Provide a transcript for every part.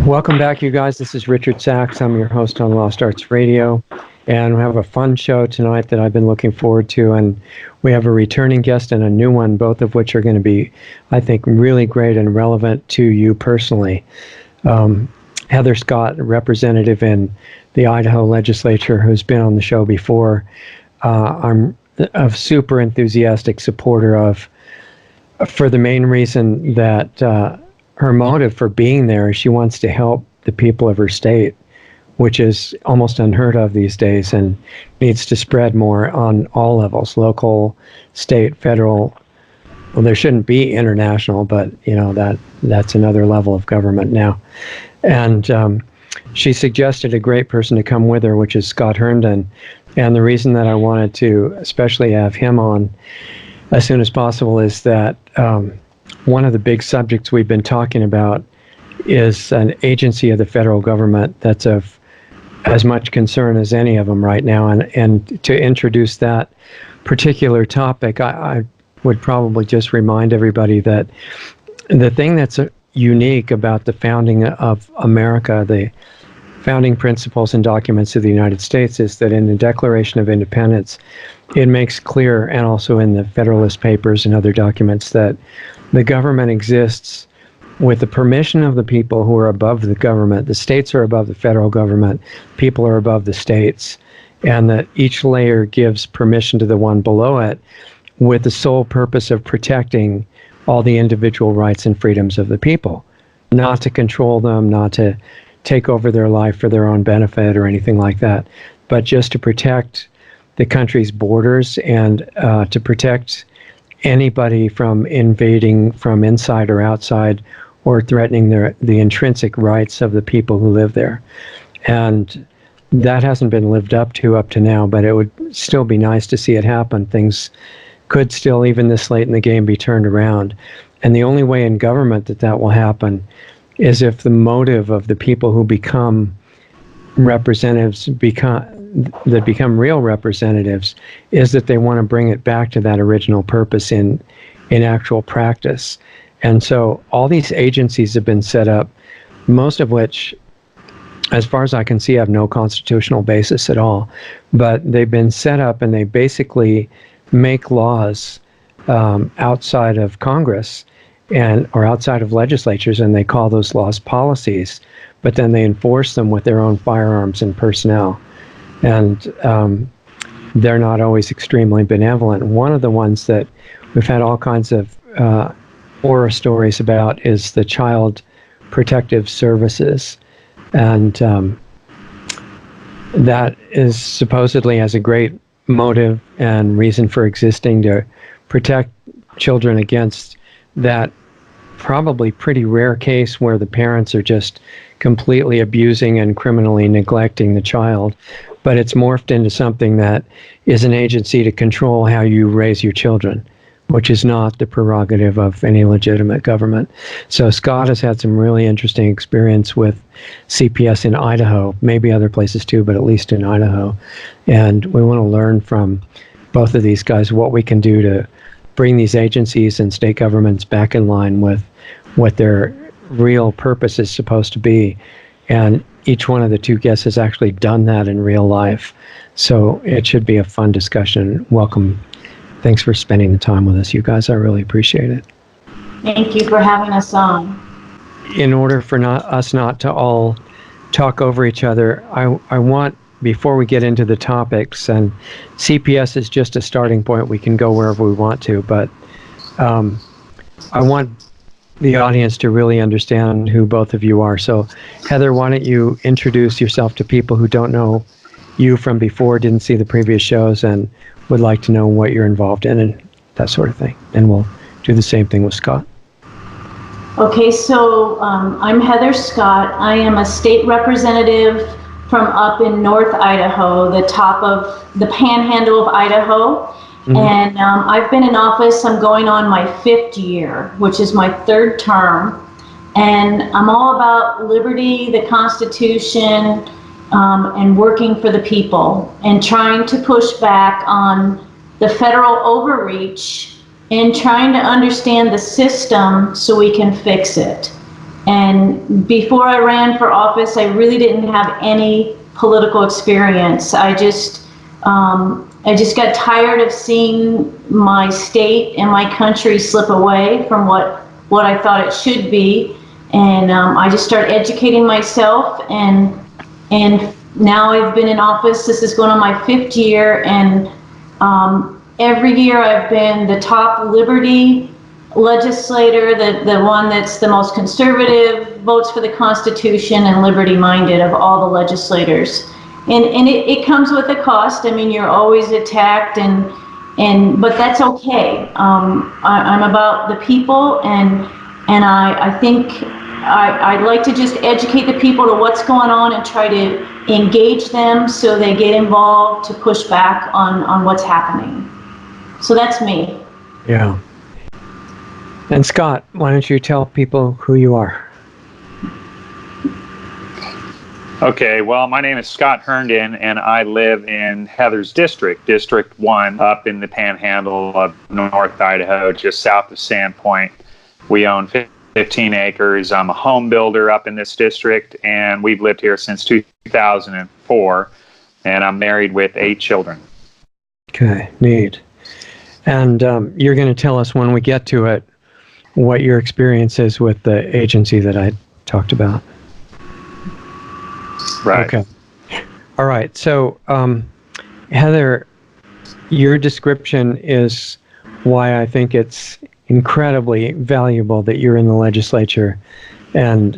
Welcome back, you guys. This is Richard Sachs. I'm your host on Lost Arts Radio, and we have a fun show tonight that I've been looking forward to, and we have a returning guest and a new one, both of which are going to be, I think, really great and relevant to you personally. Heather Scott, representative in the Idaho legislature, who's been on the show before. I'm a super enthusiastic supporter of, for the main reason that her motive for being there is she wants to help the people of her state, which is almost unheard of these days and needs to spread more on all levels, local, state, federal. Well, there shouldn't be international, but that's another level of government now. And she suggested a great person to come with her, which is Scott Herndon. And the reason that I wanted to especially have him on as soon as possible is that one of the big subjects we've been talking about is an agency of the federal government that's of as much concern as any of them right now. And to introduce that particular topic, I would probably just remind everybody that the thing that's unique about the founding of America, the founding principles and documents of the United States, is that in the Declaration of Independence, it makes clear, and also in the Federalist Papers and other documents, that the government exists with the permission of the people who are above the government. The states are above the federal government, people are above the states, and that each layer gives permission to the one below it with the sole purpose of protecting all the individual rights and freedoms of the people, not to control them, not to take over their life for their own benefit or anything like that, but just to protect the country's borders and to protect anybody from invading from inside or outside or threatening the intrinsic rights of the people who live there. And that hasn't been lived up to now, but it would still be nice to see it happen. Things could still, even this late in the game, be turned around. And the only way in government that will happen is if the motive of the people who become representatives, become real representatives, is that they want to bring it back to that original purpose in actual practice. And so all these agencies have been set up, most of which, as far as I can see, have no constitutional basis at all. But they've been set up and they basically make laws outside of Congress or outside of legislatures, and they call those laws policies, but then they enforce them with their own firearms and personnel. And they're not always extremely benevolent. One of the ones that we've had all kinds of horror stories about is the Child Protective Services. And that is supposedly has a great motive and reason for existing to protect children against that probably pretty rare case where the parents are just completely abusing and criminally neglecting the child. But it's morphed into something that is an agency to control how you raise your children, which is not the prerogative of any legitimate government. So Scott has had some really interesting experience with CPS in Idaho, maybe other places too, but at least in Idaho. And we want to learn from both of these guys what we can do to bring these agencies and state governments back in line with what their real purpose is supposed to be. And each one of the two guests has actually done that in real life. So it should be a fun discussion. Welcome. Thanks for spending the time with us, you guys. I really appreciate it. Thank you for having us on. In order for us not to all talk over each other, I want, before we get into the topics, and CPS is just a starting point, we can go wherever we want to, but I want the audience to really understand who both of you are. So Heather, why don't you introduce yourself to people who don't know you from before, didn't see the previous shows, and would like to know what you're involved in and that sort of thing. And we'll do the same thing with Scott. Okay, so I'm Heather Scott. I am a state representative from up in North Idaho, the top of the panhandle of Idaho. Mm-hmm. And I've been in office, I'm going on my 5th year, which is my 3rd term. And I'm all about liberty, the Constitution, and working for the people and trying to push back on the federal overreach and trying to understand the system so we can fix it. And before I ran for office, I really didn't have any political experience. I just got tired of seeing my state and my country slip away from what I thought it should be. And I just started educating myself, and now I've been in office. This is going on my 5th year, and every year I've been the top liberty legislator, the one that's the most conservative, votes for the Constitution, and liberty-minded of all the legislators. And it comes with a cost. I mean, you're always attacked, but that's okay. I'm about the people, and I think I'd like to just educate the people to what's going on and try to engage them so they get involved to push back on what's happening. So that's me. Yeah. And Scott, why don't you tell people who you are? Okay, well, my name is Scott Herndon, and I live in Heather's district, District 1, up in the panhandle of North Idaho, just south of Sandpoint. We own 15 acres. I'm a home builder up in this district, and we've lived here since 2004, and I'm married with 8 children. Okay, neat. And you're going to tell us when we get to it what your experience is with the agency that I talked about. Right. Okay. All right. So, Heather, your description is why I think it's incredibly valuable that you're in the legislature. And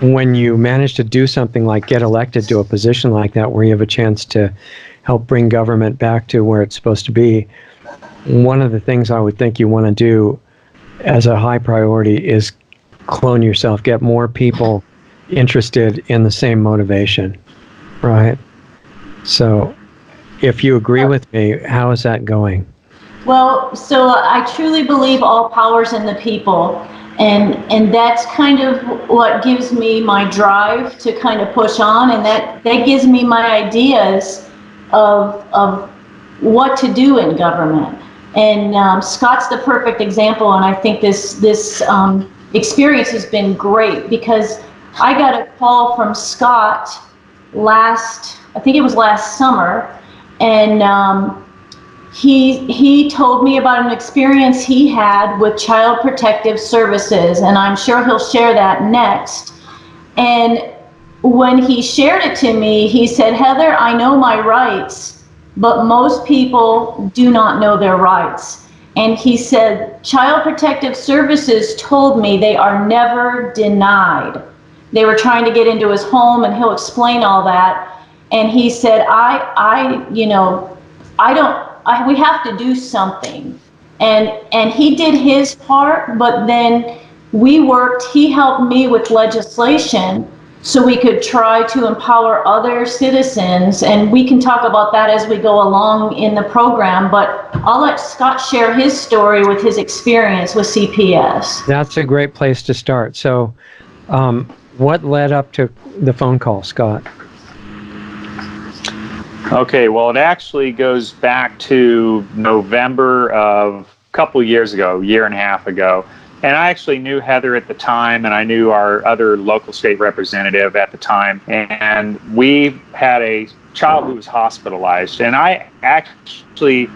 when you manage to do something like get elected to a position like that, where you have a chance to help bring government back to where it's supposed to be, one of the things I would think you want to do as a high priority is clone yourself, get more people interested in the same motivation, right? So if you agree with me, how is that going? Well, so I truly believe all power's in the people, and that's kind of what gives me my drive to kind of push on, and that gives me my ideas of what to do in government. And Scott's the perfect example, and I think this experience has been great, because I got a call from Scott I think it was last summer, and he told me about an experience he had with Child Protective Services, and I'm sure he'll share that next. And when he shared it to me, he said, "Heather, I know my rights, but most people do not know their rights." And he said, Child Protective Services told me they are never denied. They were trying to get into his home, and he'll explain all that. And he said, we have to do something. And he did his part, but then he helped me with legislation so we could try to empower other citizens, and we can talk about that as we go along in the program, but I'll let Scott share his story with his experience with CPS. That's a great place to start. So what led up to the phone call, Scott? Okay, well, it actually goes back to November of a couple years ago, year and a half ago. And I actually knew Heather at the time, and I knew our other local state representative at the time. And we had a child who was hospitalized. And I actually,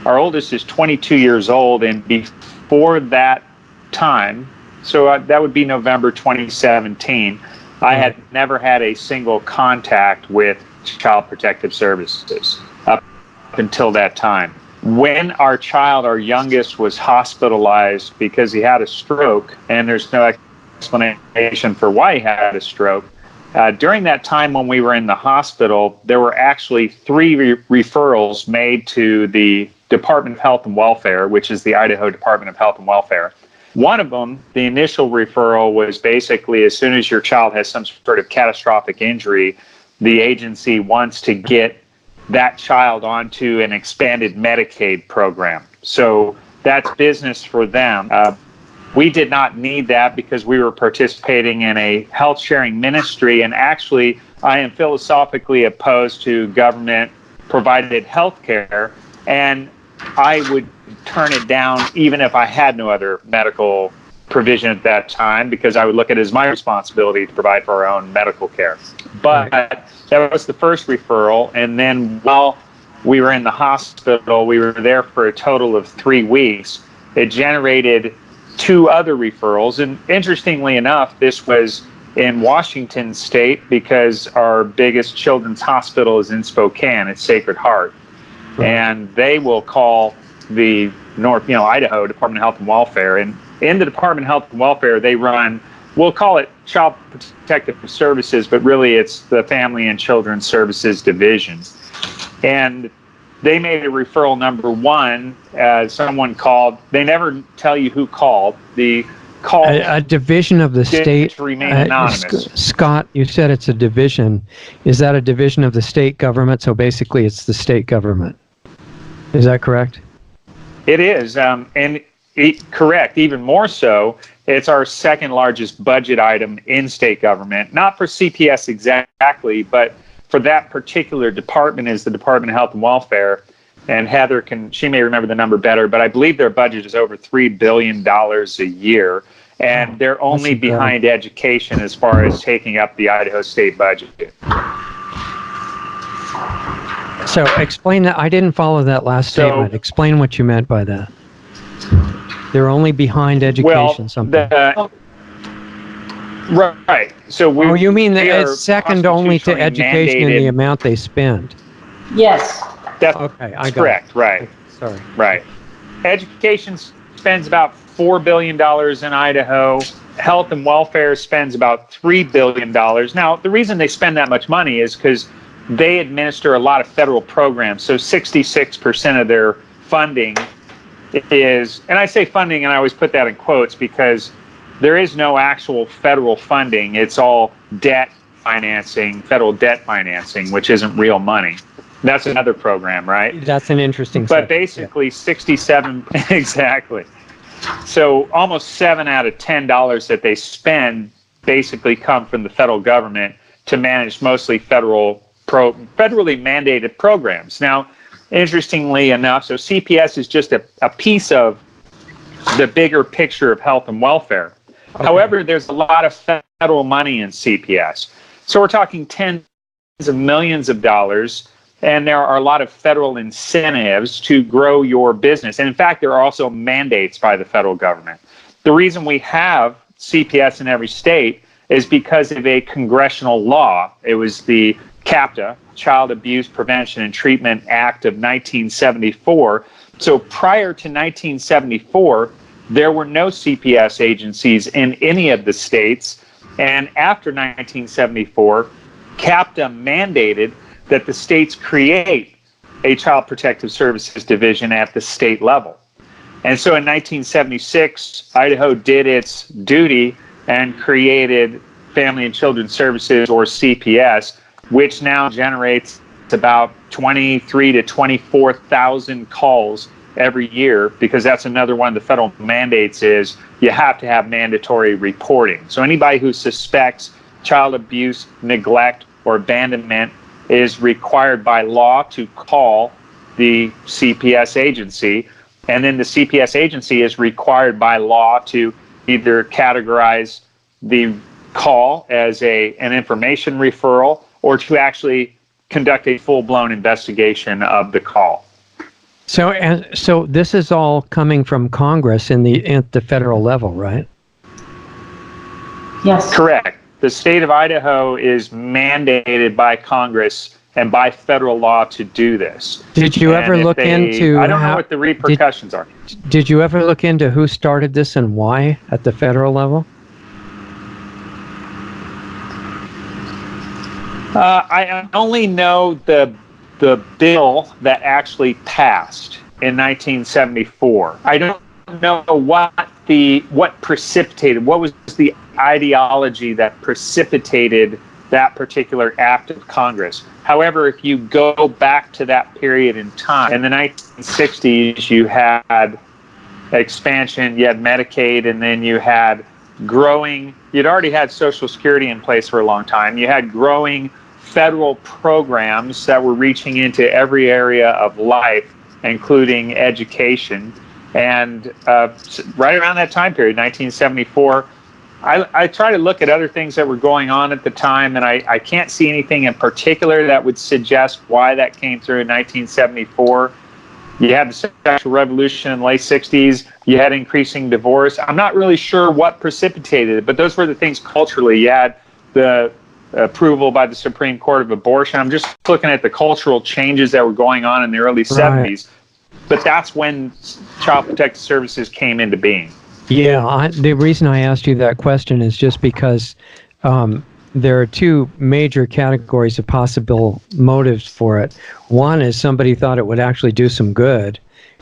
our oldest is 22 years old. And before that time, so that would be November 2017, I had never had a single contact with Child Protective Services up until that time. When our youngest, was hospitalized because he had a stroke, and there's no explanation for why he had a stroke, during that time when we were in the hospital, there were actually 3 referrals made to the Department of Health and Welfare, which is the Idaho Department of Health and Welfare. One of them, the initial referral, was basically as soon as your child has some sort of catastrophic injury, the agency wants to get that child onto an expanded Medicaid program. So that's business for them. We did not need that because we were participating in a health sharing ministry, and actually I am philosophically opposed to government provided health care, and I would turn it down even if I had no other medical provision at that time because I would look at it as my responsibility to provide for our own medical care. But that was the first referral. And then while we were in the hospital, we were there for a total of 3 weeks. It generated 2 other referrals. And interestingly enough, this was in Washington State because our biggest children's hospital is in Spokane. It's Sacred Heart. And they will call the Idaho Department of Health and Welfare. And in the Department of Health and Welfare, they run, we'll call it Child Protective Services, but really it's the Family and Children's Services Division. And they made a referral number 1 as someone called. They never tell you who called. The call a division of the state. To remain anonymous. Scott, you said it's a division. Is that a division of the state government? So basically, it's the state government. Is that correct? It is, correct. Even more so, it's our second largest budget item in state government. Not for CPS exactly, but for that particular department is the Department of Health and Welfare. And Heather she may remember the number better, but I believe their budget is over $3 billion a year. And they're only behind education as far as taking up the Idaho state budget. So explain that. I didn't follow that last statement. Explain what you meant by that. They're only behind education, something. Right. So you mean that it's second only to education in the amount they spend? Yes. That's okay, I got correct. it. Right. Sorry. Right. Education spends about $4 billion in Idaho. Health and welfare spends about $3 billion. Now, the reason they spend that much money is because they administer a lot of federal programs. So 66% of their funding is, and I say funding, and I always put that in quotes because there is no actual federal funding. It's all debt financing, federal debt financing, which isn't real money. That's another program, right? That's an interesting But basically 67, exactly. So almost 7 out of $10 that they spend basically come from the federal government to manage mostly federally mandated programs. Now, interestingly enough, so CPS is just a piece of the bigger picture of health and welfare. Okay. However, there's a lot of federal money in CPS. So we're talking tens of millions of dollars, and there are a lot of federal incentives to grow your business. And in fact, there are also mandates by the federal government. The reason we have CPS in every state is because of a congressional law. It was the CAPTA, Child Abuse Prevention and Treatment Act of 1974. So prior to 1974, there were no CPS agencies in any of the states. And after 1974, CAPTA mandated that the states create a Child Protective Services division at the state level. And so in 1976, Idaho did its duty and created Family and Children's Services, or CPS, which now generates about 23 to 24,000 calls every year, because that's another one of the federal mandates is you have to have mandatory reporting. So anybody who suspects child abuse, neglect, or abandonment is required by law to call the CPS agency, and then the CPS agency is required by law to either categorize the call as an information referral or to actually conduct a full-blown investigation of the call. So this is all coming from Congress at the federal level, right? Yes. Correct. The state of Idaho is mandated by Congress and by federal law to do this. Did you ever look into... I don't know what the repercussions are. Did you ever look into who started this and why at the federal level? I only know the bill that actually passed in 1974. I don't know what was the ideology that precipitated that particular act of Congress. However, if you go back to that period in time, in the 1960s, you had expansion, you had Medicaid, and then you had you'd already had Social Security in place for a long time. You had growing federal programs that were reaching into every area of life, including education. And right around that time period, 1974, I try to look at other things that were going on at the time, and I can't see anything in particular that would suggest why that came through in 1974. You had the sexual revolution in the late 60s. You had increasing divorce. I'm not really sure what precipitated it, but those were the things culturally. You had the approval by the Supreme Court of abortion. I'm just looking at the cultural changes that were going on in the early 70s. But that's when Child Protective Services came into being. Yeah, the reason I asked you that question is just because there are two major categories of possible motives for it. One is somebody thought it would actually do some good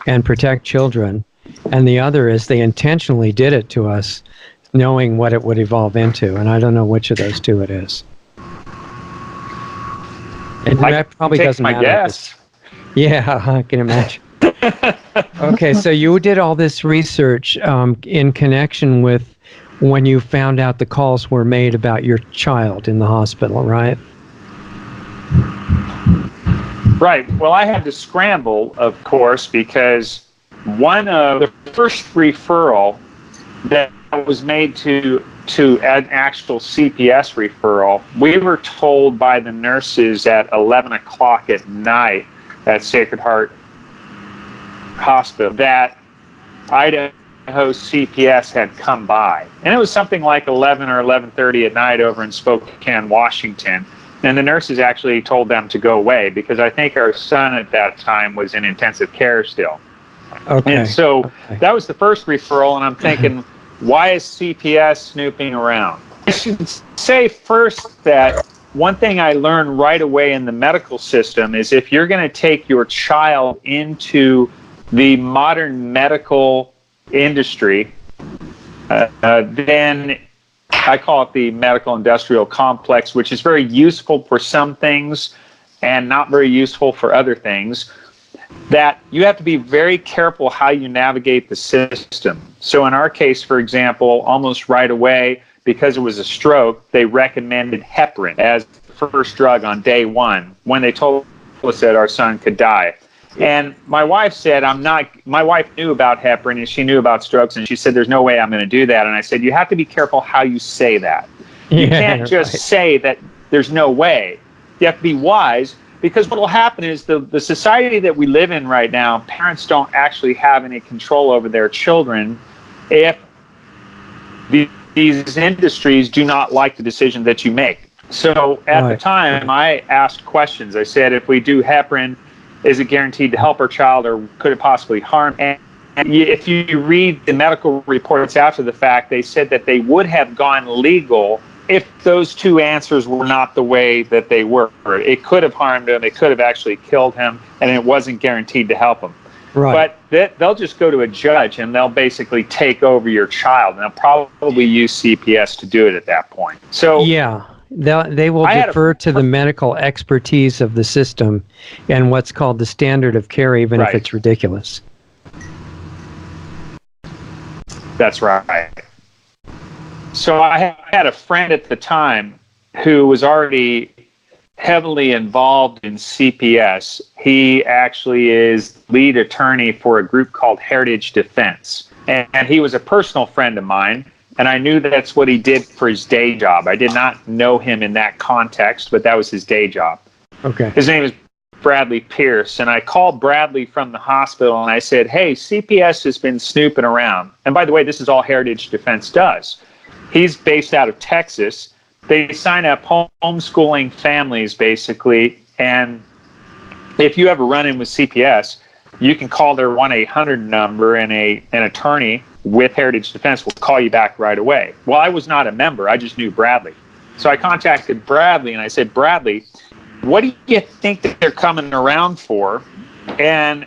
and protect children, and the other is they intentionally did it to us, knowing what it would evolve into, and I don't know which of those two it is. And that probably doesn't matter. Guess. Yeah, I can imagine. Okay, so you did all this research in connection with when you found out the calls were made about your child in the hospital, right? Right. Well, I had to scramble, of course, because one of the first referral that was made to an actual CPS referral, we were told by the nurses at 11 o'clock at night at Sacred Heart Hospital that Idaho CPS had come by. And it was something like 11 or 11:30 at night over in Spokane, Washington. And the nurses actually told them to go away because I think our son at that time was in intensive care still. Okay. And so that was the first referral, and I'm thinking, why is CPS snooping around? I should say first that one thing I learned right away in the medical system is if you're going to take your child into the modern medical industry, then I call it the medical industrial complex, which is very useful for some things and not very useful for other things, that you have to be very careful how you navigate the system. So in our case, for example, almost right away, because it was a stroke, they recommended heparin as the first drug on day one when they told us that our son could die. And my wife said, my wife knew about heparin and she knew about strokes, and she said, there's no way I'm going to do that. And I said, you have to be careful how you say that. You can't just say that there's no way. You have to be wise, because what will happen is the society that we live in right now, parents don't actually have any control over their children if these industries do not like the decision that you make. So at the time, I asked questions. I said, if we do heparin, is it guaranteed to help our child, or could it possibly harm? And if you read the medical reports after the fact, they said that they would have gone legal if those two answers were not the way that they were. It could have harmed him, it could have actually killed him, and it wasn't guaranteed to help him. Right. But they'll just go to a judge and they'll basically take over your child, and they'll probably use CPS to do it at that point. So yeah. They will defer to the medical expertise of the system and what's called the standard of care, even if it's ridiculous. That's right. So I had a friend at the time who was already heavily involved in CPS. He actually is lead attorney for a group called Heritage Defense. And he was a personal friend of mine. And I knew that's what he did for his day job. I did not know him in that context, but that was his day job. Okay. His name is Bradley Pierce. And I called Bradley from the hospital and I said, hey, CPS has been snooping around. And by the way, this is all Heritage Defense does. He's based out of Texas. They sign up homeschooling families, basically. And if you ever run in with CPS, you can call their 1-800 number, and an attorney with Heritage Defense will call you back right away. Well, I was not a member. I just knew Bradley. So I contacted Bradley and I said, Bradley, what do you think that they're coming around for? And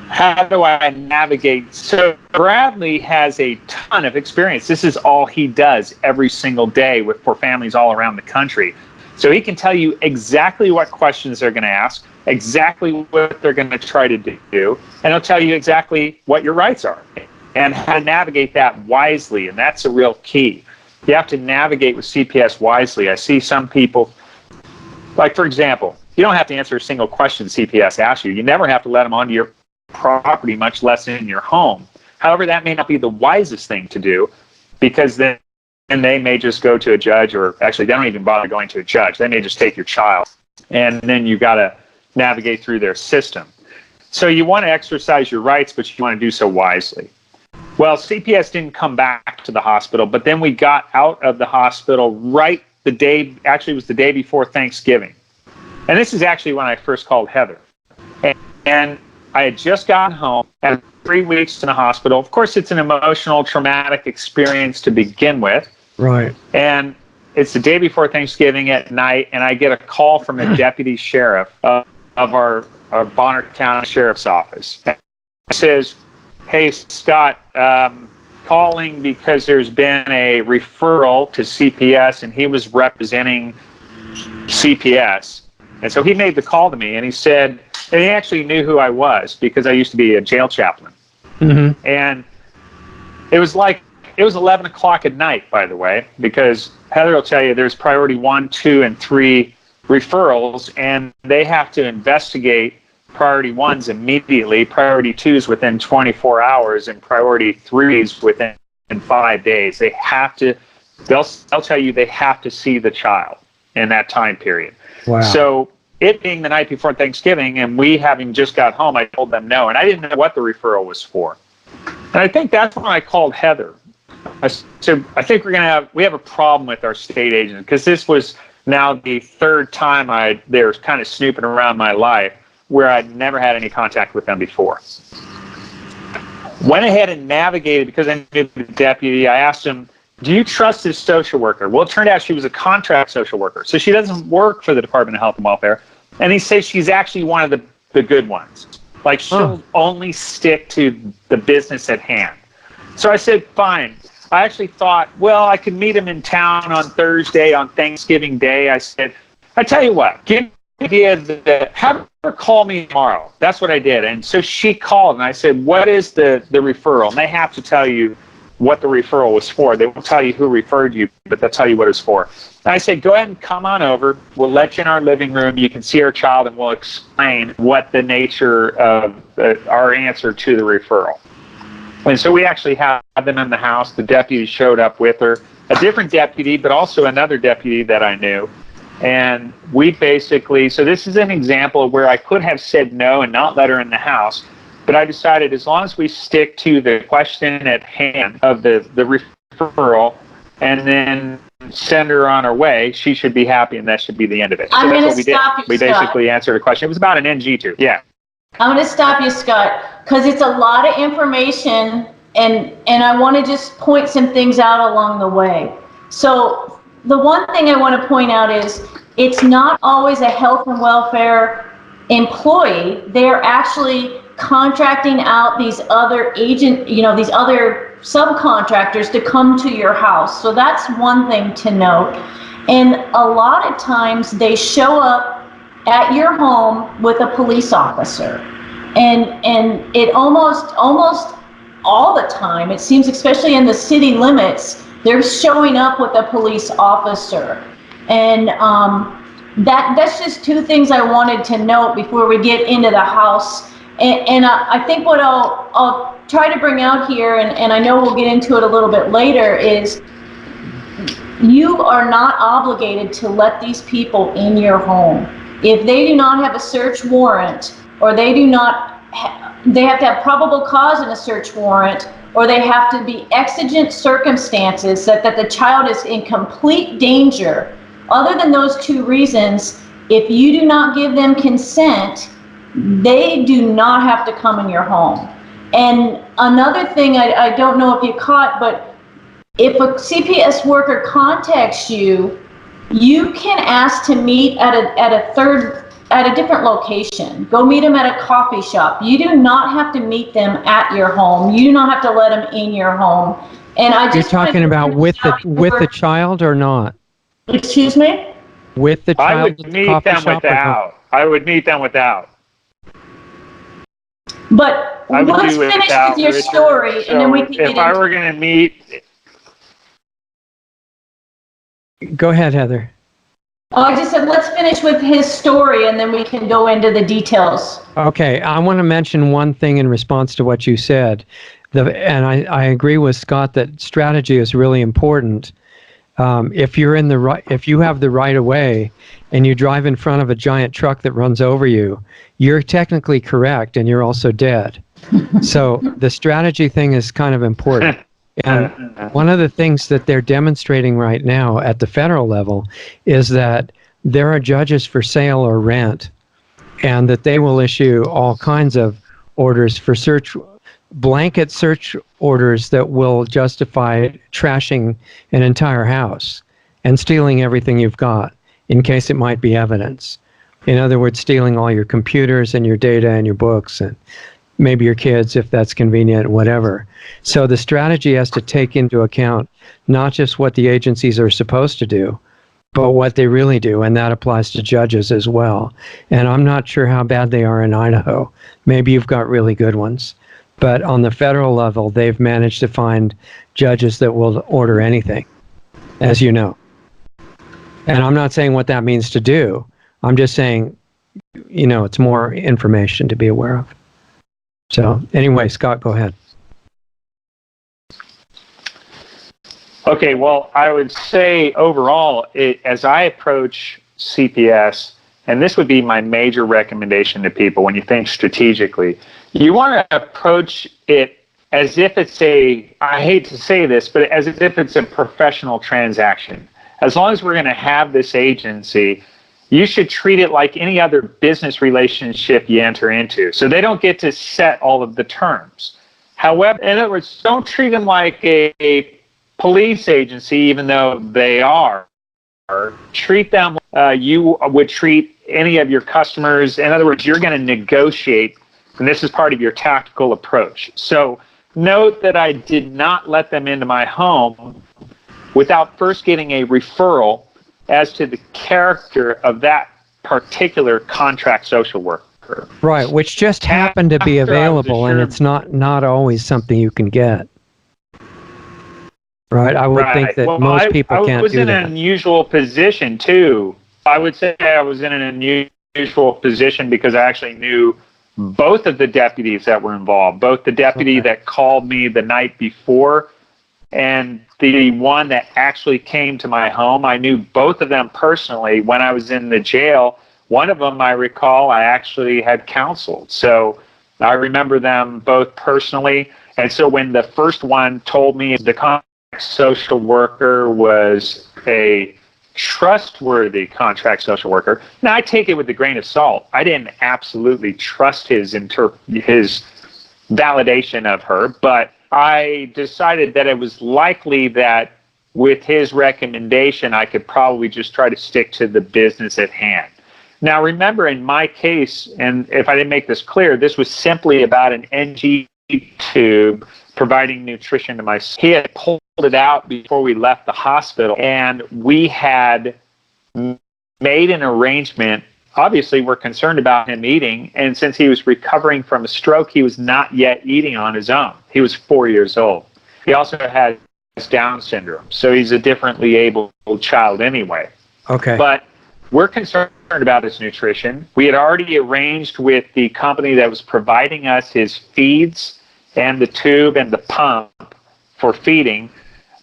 how do I navigate? So Bradley has a ton of experience. This is all he does every single day for families all around the country. So he can tell you exactly what questions they're going to ask, exactly what they're going to try to do, and he'll tell you exactly what your rights are and how to navigate that wisely. And that's a real key. You have to navigate with CPS wisely. I see some people, like, for example, you don't have to answer a single question CPS asks you. You never have to let them onto your property, much less in your home. However, that may not be the wisest thing to do, because then they may just go to a judge, or actually they don't even bother going to a judge. They may just take your child, and then you got to navigate through their system. So you want to exercise your rights, but you want to do so wisely. Well, CPS didn't come back to the hospital, but then we got out of the hospital right the day, actually it was the day before Thanksgiving. And this is actually when I first called Heather. And I had just gotten home, and 3 weeks in the hospital. Of course, it's an emotional, traumatic experience to begin with. Right. And it's the day before Thanksgiving at night, and I get a call from a deputy sheriff of our Bonner County Sheriff's Office. It says, "Hey, Scott, calling because there's been a referral to CPS," and he was representing CPS. And so he made the call to me, and he said, and he actually knew who I was because I used to be a jail chaplain. Mm-hmm. And it was 11 o'clock at night, by the way, because Heather will tell you there's priority 1, 2, and 3 referrals, and they have to investigate priority 1s immediately, priority 2s within 24 hours, and priority 3s within 5 days. They have to, they'll tell you they have to see the child in that time period. Wow. So it being the night before Thanksgiving, and we having just got home, I told them no, and I didn't know what the referral was for. And I think that's when I called Heather. I said, I think we have a problem with our state agent, because this was now the third time they were kind of snooping around my life where I'd never had any contact with them before. Went ahead and navigated, because I knew the deputy. I asked him, "Do you trust this social worker?" Well, it turned out she was a contract social worker, so she doesn't work for the Department of Health and Welfare. And he says she's actually one of the good ones. Like, she'll only stick to the business at hand. So I said, fine. I actually thought, well, I could meet him in town on Thursday, on Thanksgiving Day. I said, I tell you what, give me the idea have her call me tomorrow. That's what I did. And so she called, and I said, what is the referral? And they have to tell you what the referral was for. They won't tell you who referred you, but they'll tell you what it's for. And I said, go ahead and come on over. We'll let you in our living room. You can see our child, and we'll explain what the nature of our answer to the referral. And so we actually had them in the house. The deputy showed up with her, a different deputy, but also another deputy that I knew. And we basically, so this is an example of where I could have said no and not let her in the house. But I decided, as long as we stick to the question at hand of the referral, and then send her on her way, she should be happy, and that should be the end of it. So that's what we did. We basically answered a question. It was about an NG tube. Yeah. I'm going to stop you, Scott, because it's a lot of information, and I want to just point some things out along the way. So the one thing I want to point out is it's not always a health and welfare employee. They're actually contracting out these other these other subcontractors to come to your house. So that's one thing to note. And a lot of times they show up at your home with a police officer. And it almost all the time, it seems, especially in the city limits, they're showing up with a police officer. And that's just two things I wanted to note before we get into the house. And I think what I'll try to bring out here, and I know we'll get into it a little bit later, is you are not obligated to let these people in your home. If they do not have a search warrant, or they have to have probable cause in a search warrant, or they have to be exigent circumstances that the child is in complete danger. Other than those two reasons, if you do not give them consent, they do not have to come in your home. And another thing I don't know if you caught, but if a CPS worker contacts you, you can ask to meet at a different location. Go meet them at a coffee shop. You do not have to meet them at your home. You do not have to let them in your home. And I just You're talking about with the child or not? Excuse me? With the child? I would meet them without. I would meet them without. But let's finish with your story, and then we can get into it. If I were going to meet... Go ahead, Heather. Oh, I just said, let's finish with his story and then we can go into the details. Okay, I want to mention one thing in response to what you said. And I agree with Scott that strategy is really important. If you're in the right, if you have the right of way and you drive in front of a giant truck that runs over you, you're technically correct and you're also dead. So the strategy thing is kind of important. And one of the things that they're demonstrating right now at the federal level is that there are judges for sale or rent, and that they will issue all kinds of orders for blanket search orders that will justify trashing an entire house and stealing everything you've got in case it might be evidence. In other words, stealing all your computers and your data and your books and maybe your kids if that's convenient, whatever. So the strategy has to take into account not just what the agencies are supposed to do, but what they really do, and that applies to judges as well. And I'm not sure how bad they are in Idaho. Maybe you've got really good ones. But on the federal level, they've managed to find judges that will order anything, as you know. And I'm not saying what that means to do. I'm just saying, it's more information to be aware of. So anyway, Scott, go ahead. Okay, well, I would say overall, as I approach CPS, and this would be my major recommendation to people when you think strategically, you want to approach it as if it's I hate to say this, but as if it's a professional transaction. As long as we're going to have this agency, you should treat it like any other business relationship you enter into. So they don't get to set all of the terms. However, in other words, don't treat them like a police agency, even though they are. Treat them you would treat any of your customers. In other words, you're going to negotiate, and this is part of your tactical approach. So note that I did not let them into my home without first getting a referral as to the character of that particular contract social worker. Right, which just happened to be available, and it's not always something you can get. Right, I would think that most people can't do that. I was in an unusual position, too. I would say I was in an unusual position because I actually knew both of the deputies that were involved, both the deputy that called me the night before and the one that actually came to my home. I knew both of them personally. When I was in the jail, one of them, I recall, I actually had counseled. So I remember them both personally. And so when the first one told me the contract social worker was a trustworthy contract social worker, now I take it with a grain of salt. I didn't absolutely trust his validation of her, but I decided that it was likely that with his recommendation, I could probably just try to stick to the business at hand. Now, remember, in my case, and if I didn't make this clear, this was simply about an NG tube providing nutrition to my son. He had pulled it out before we left the hospital, and we had made an arrangement. Obviously, we're concerned about him eating, and since he was recovering from a stroke, he was not yet eating on his own. He was 4 years old. He also has Down syndrome, so he's a differently abled child anyway. Okay. But we're concerned about his nutrition. We had already arranged with the company that was providing us his feeds and the tube and the pump for feeding.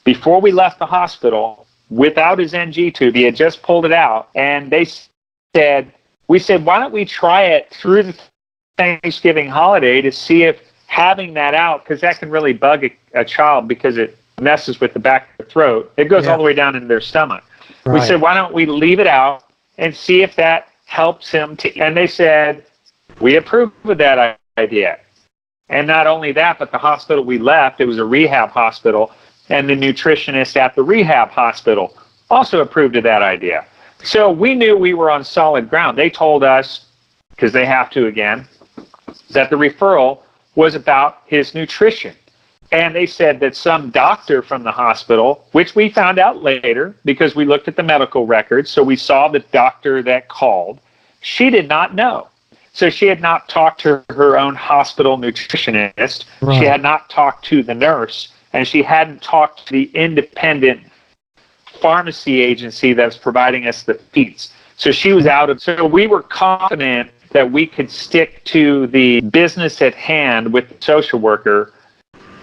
Before we left the hospital, without his NG tube, he had just pulled it out, and we said, why don't we try it through the Thanksgiving holiday to see if having that out, because that can really bug a child because it messes with the back of the throat. It goes all the way down into their stomach. Right. We said, why don't we leave it out and see if that helps him to, and they said, we approve of that idea. And not only that, but the hospital we left, it was a rehab hospital, and the nutritionist at the rehab hospital also approved of that idea. So we knew we were on solid ground. They told us, because they have to again, that the referral was about his nutrition. And they said that some doctor from the hospital, which we found out later because we looked at the medical records, so we saw the doctor that called, she did not know. So she had not talked to her own hospital nutritionist. Right. She had not talked to the nurse, and she hadn't talked to the independent pharmacy agency that's providing us the feeds. So she was out of, so we were confident that we could stick to the business at hand with the social worker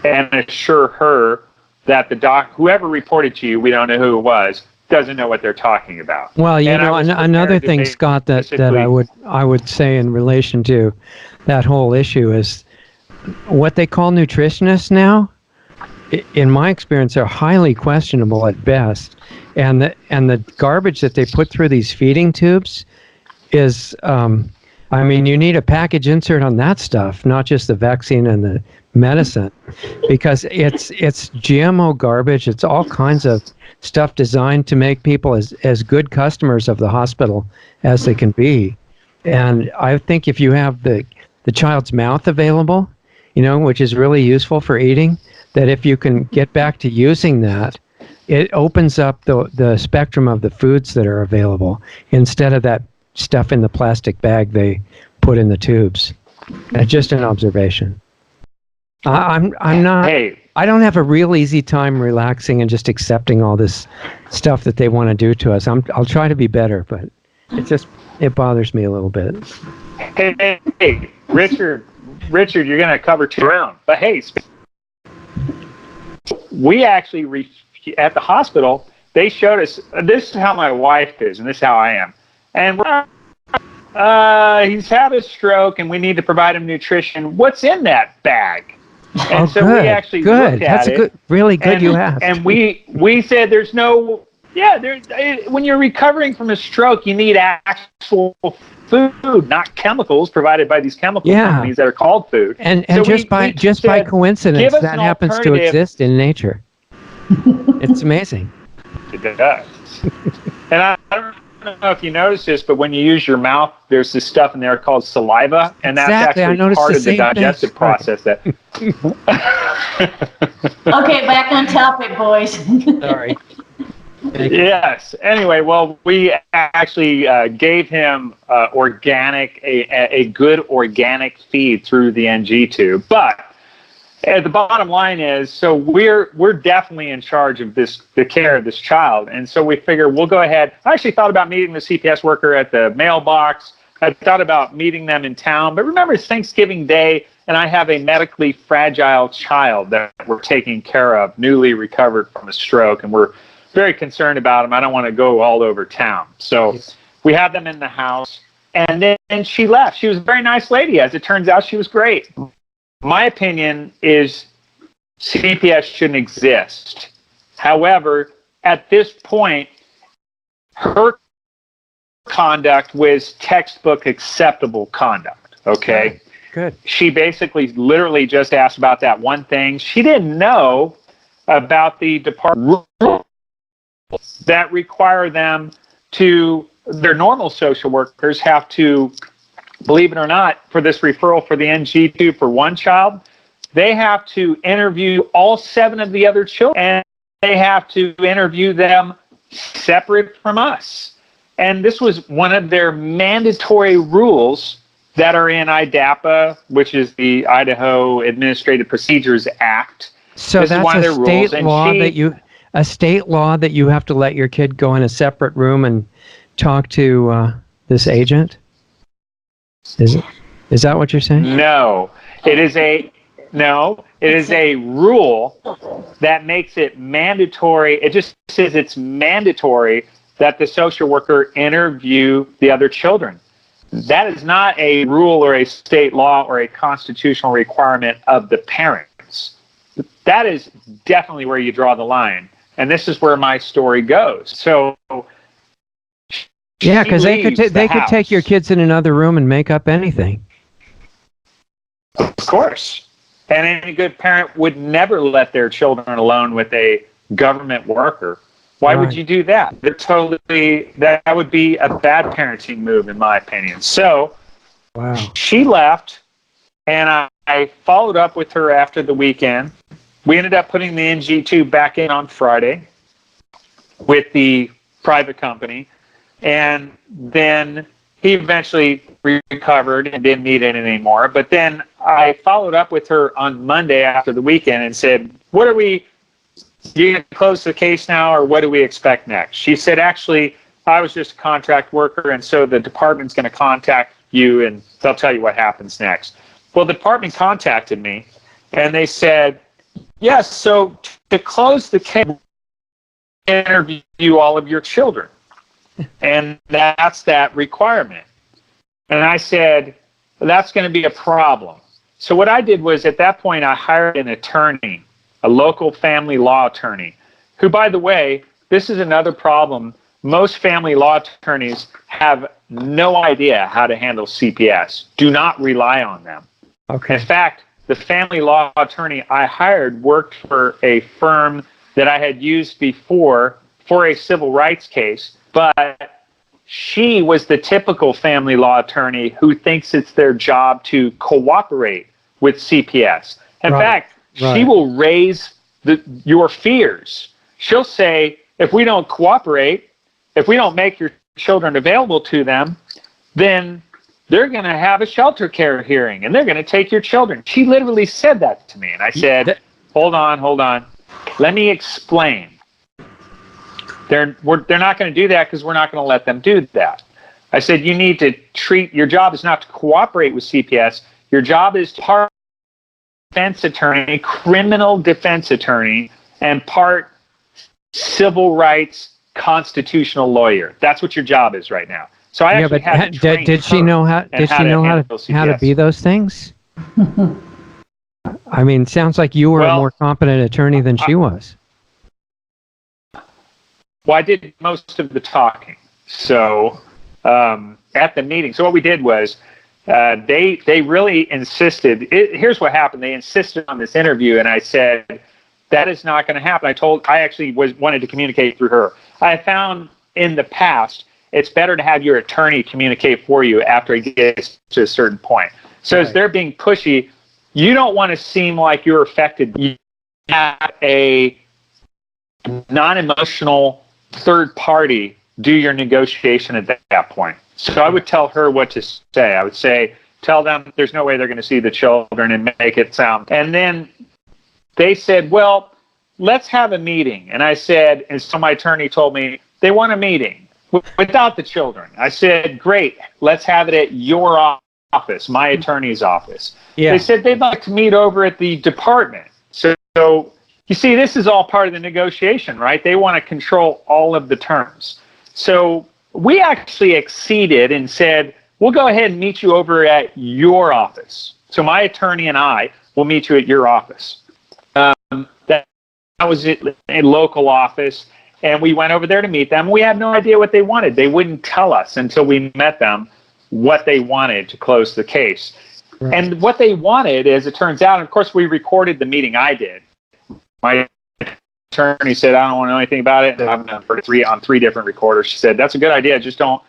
and assure her that whoever reported to you, we don't know who it was, doesn't know what they're talking about. Well, another thing, Scott, that I would say in relation to that whole issue is what they call nutritionists now, in my experience, are highly questionable at best. And the garbage that they put through these feeding tubes is, you need a package insert on that stuff, not just the vaccine and the medicine, because it's GMO garbage. It's all kinds of stuff designed to make people as good customers of the hospital as they can be. And I think if you have the child's mouth available, which is really useful for eating, that if you can get back to using that, it opens up the spectrum of the foods that are available instead of that stuff in the plastic bag they put in the tubes. Just an observation. I'm not. Hey. I don't have a real easy time relaxing and just accepting all this stuff that they want to do to us. I'll try to be better, but it bothers me a little bit. Hey, Richard, you're going to cover 2 rounds. But hey, we actually at the hospital, they showed us, this is how my wife is, and this is how I am. And he's had a stroke, and we need to provide him nutrition. What's in that bag? And so we actually looked at it. Really good you asked. And we said there's no, when you're recovering from a stroke, you need actual food, not chemicals provided by these chemical companies that are called food. And so just by coincidence, that happens to exist in nature. It's amazing. It does. And I don't know if you noticed this, but when you use your mouth, there's this stuff in there called saliva, and that's actually part of the digestive process. That. Okay, back on topic, boys. Sorry. Yes. Anyway, well, we actually gave him a good organic feed through the NG tube, but. The bottom line is, so we're definitely in charge of the care of this child, and so we figure we'll go ahead. I actually thought about meeting the CPS worker at the mailbox. I thought about meeting them in town, but remember, it's Thanksgiving Day, and I have a medically fragile child that we're taking care of, newly recovered from a stroke, and we're very concerned about him. I don't want to go all over town, so we have them in the house, and then she left. She was a very nice lady. As it turns out, she was great. My opinion is CPS shouldn't exist. However, at this point, her conduct was textbook acceptable conduct, okay? Good. She basically literally just asked about that one thing. She didn't know about the department rules that require them to, their normal social workers have to, believe it or not, for this referral for the NG2 for one child, they have to interview all 7 of the other children, and they have to interview them separate from us. And this was one of their mandatory rules that are in IDAPA, which is the Idaho Administrative Procedures Act. So this that's a state law that you have to let your kid go in a separate room and talk to this agent? Is that what you're saying? No, it is a rule that makes it mandatory. It just says it's mandatory that the social worker interview the other children. That is not a rule or a state law or a constitutional requirement of the parents. That is definitely where you draw the line. And this is where my story goes. So yeah, because they could take your kids in another room and make up anything. Of course. And any good parent would never let their children alone with a government worker. Why would you do that? That would be a bad parenting move, in my opinion. So she left, and I followed up with her after the weekend. We ended up putting the NG2 back in on Friday with the private company. And then he eventually recovered and didn't need it anymore. But then I followed up with her on Monday after the weekend and said, what are we you going to close the case now, or what do we expect next? She said, actually, I was just a contract worker, and so the department's going to contact you, and they'll tell you what happens next. Well, the department contacted me, and they said, yes, so to close the case, interview all of your children. And that's that requirement. And I said, well, that's going to be a problem. So what I did was, at that point, I hired an attorney, a local family law attorney, who, by the way, this is another problem. Most family law attorneys have no idea how to handle CPS. Do not rely on them. Okay. In fact, the family law attorney I hired worked for a firm that I had used before for a civil rights case, but she was the typical family law attorney who thinks it's their job to cooperate with CPS. In fact, she will raise your fears. She'll say, if we don't cooperate, if we don't make your children available to them, then they're going to have a shelter care hearing and they're going to take your children. She literally said that to me. And I said, hold on. Let me explain. They're not going to do that because we're not going to let them do that. I said, you need to treat, your job is not to cooperate with CPS. Your job is part defense attorney, criminal defense attorney, and part civil rights constitutional lawyer. That's what your job is right now. So I actually had to train did she know how to be those things? I mean, sounds like you were a more competent attorney than she was. Well, I did most of the talking. So at the meeting, so what we did was they really insisted. Here's what happened. They insisted on this interview, and I said, that is not going to happen. I actually wanted to communicate through her. I found in the past, it's better to have your attorney communicate for you after it gets to a certain point. So as they're being pushy, you don't want to seem like you're affected. You have a non-emotional third party do your negotiation at that point. So I would tell her what to say. I would say, tell them there's no way they're going to see the children and make it sound. And then they said, well, let's have a meeting. And I said, and so my attorney told me, they want a meeting without the children. I said, great, let's have it at your office, my attorney's office. Yeah. They said they'd like to meet over at the department. So you see, this is all part of the negotiation, right? They want to control all of the terms. So we actually acceded and said, we'll go ahead and meet you over at your office. So my attorney and I will meet you at your office. That was a local office, and we went over there to meet them. We had no idea what they wanted. They wouldn't tell us until we met them what they wanted to close the case. Right. And what they wanted, as it turns out, and of course we recorded the meeting I did. My attorney said, I don't want to know anything about it. I've done on three different recorders. She said, that's a good idea, just don't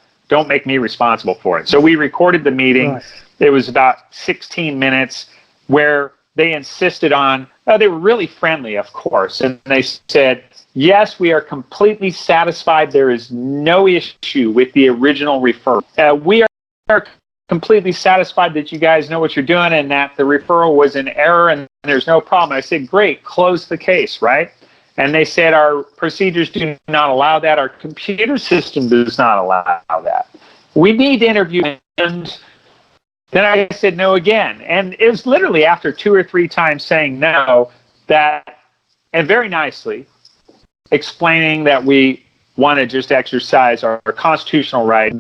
make me responsible for it. So we recorded the meeting. Right. It was about 16 minutes where they insisted on, they were really friendly, of course, and they said, yes, we are completely satisfied. There is no issue with the original referral. We are completely satisfied that you guys know what you're doing and that the referral was in error and there's no problem. I said, great, close the case, right? And they said, our procedures do not allow that. Our computer system does not allow that. We need to interview. And then I said no again. And it was literally after 2 or 3 times saying no that, and very nicely explaining that we want to just exercise our constitutional right,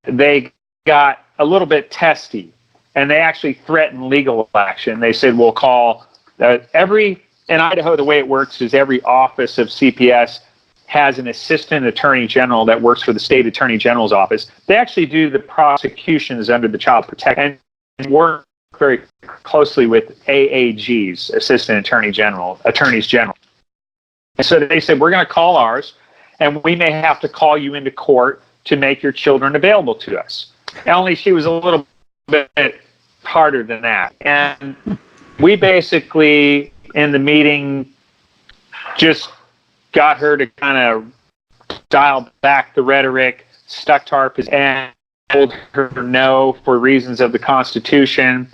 they got a little bit testy, and they actually threatened legal action. They said, we'll call in Idaho, the way it works is every office of CPS has an assistant attorney general that works for the state attorney general's office. They actually do the prosecutions under the Child Protection and work very closely with AAGs, assistant attorneys general. And so they said, we're going to call ours, and we may have to call you into court to make your children available to us. Only she was a little bit harder than that. And we basically, in the meeting, just got her to kind of dial back the rhetoric, stuck to our position, and told her no for reasons of the Constitution.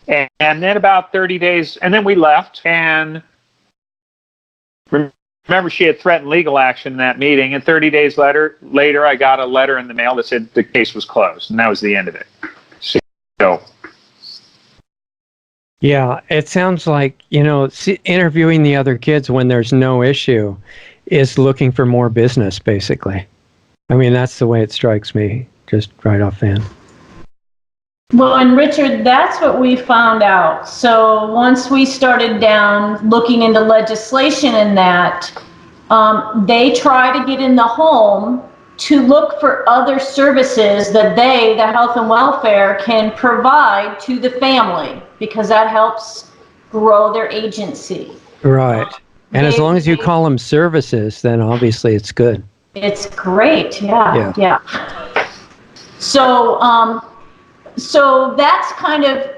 And then about 30 days, and then we left. And remember she had threatened legal action in that meeting, and 30 days later, I got a letter in the mail that said the case was closed, and that was the end of it. So Yeah, it sounds like, interviewing the other kids when there's no issue is looking for more business, basically. I mean, that's the way it strikes me, just right offhand. Well, and Richard, that's what we found out. So once we started down looking into legislation and that, they try to get in the home to look for other services that they, the health and welfare, can provide to the family, because that helps grow their agency. Right. And as long as you call them services, then obviously it's good. It's great. Yeah. So that's kind of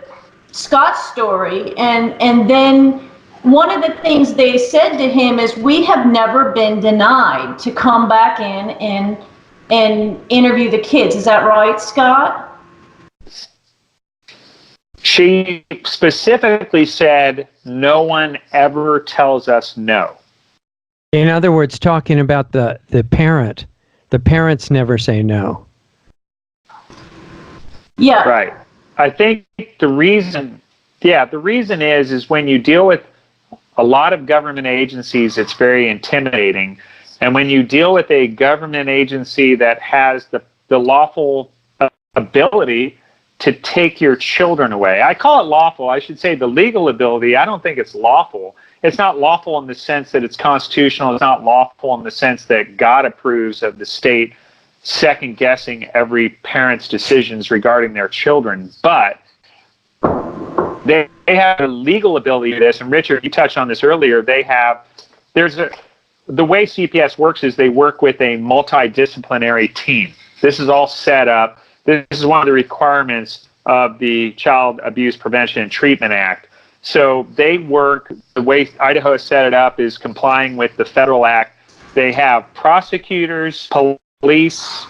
Scott's story. And then one of the things they said to him is, we have never been denied to come back in and interview the kids. Is that right, Scott? she specifically said, no one ever tells us no. In other words, talking about the parent, the parents never say no. Yeah. Right. I think the reason is when you deal with a lot of government agencies, it's very intimidating. And when you deal with a government agency that has the lawful ability to take your children away, I call it lawful. I should say the legal ability. I don't think it's lawful. It's not lawful in the sense that it's constitutional. It's not lawful in the sense that God approves of the state second guessing every parent's decisions regarding their children. But they have a legal ability to this. And Richard, you touched on this earlier. The way CPS works is they work with a multidisciplinary team. This is all set up. This is one of the requirements of the Child Abuse Prevention and Treatment Act. So they work, the way Idaho has set it up is complying with the federal act. They have prosecutors, police,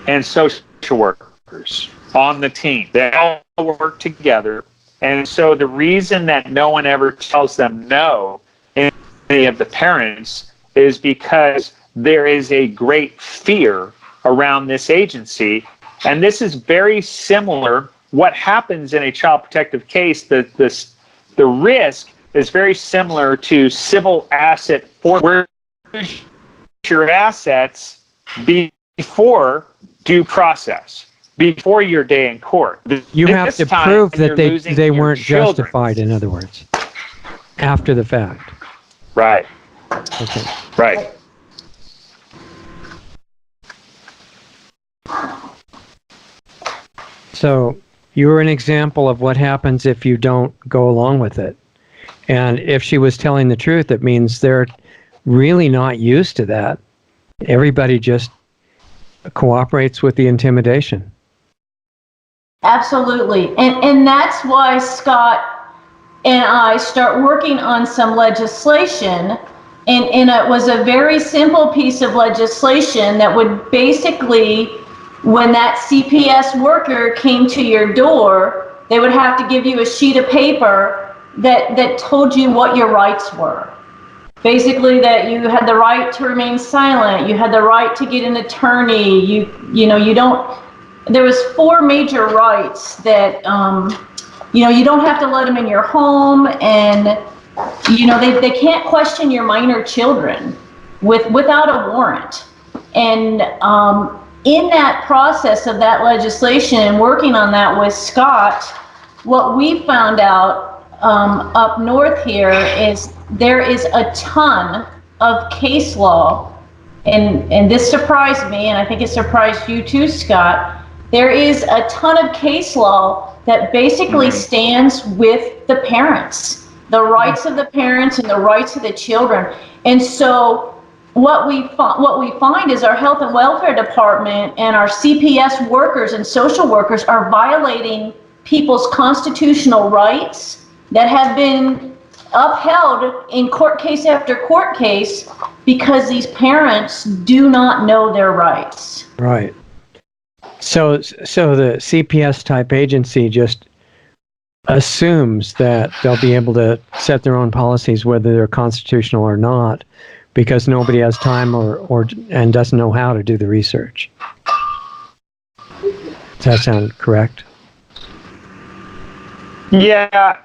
and social workers on the team. They all work together. And so the reason that no one ever tells them no, any of the parents, is because there is a great fear around this agency. And this is very similar. What happens in a child protective case, the risk is very similar to civil asset forfeiture. Where your assets before due process, before your day in court. You have to prove that they weren't justified, in other words, after the fact. Right. Okay. Right. So you're an example of what happens if you don't go along with it. And if she was telling the truth, it means they're really not used to that. Everybody just cooperates with the intimidation. Absolutely. And that's why Scott and I start working on some legislation. And it was a very simple piece of legislation that would basically, when that CPS worker came to your door, they would have to give you a sheet of paper that told you what your rights were. Basically, that you had the right to remain silent, you had the right to get an attorney, there was 4 major rights that, you don't have to let them in your home, and, they can't question your minor children without a warrant. And in that process of that legislation and working on that with Scott, what we found out up north here is there is a ton of case law, and this surprised me, and I think it surprised you too, Scott. There is a ton of case law that basically stands with the parents, the rights of the parents and the rights of the children. And so what we find is our health and welfare department and our CPS workers and social workers are violating people's constitutional rights that have been upheld in court case after court case because these parents do not know their rights. Right. So the CPS type agency just assumes that they'll be able to set their own policies whether they're constitutional or not, because nobody has time and doesn't know how to do the research. Does that sound correct? Yeah,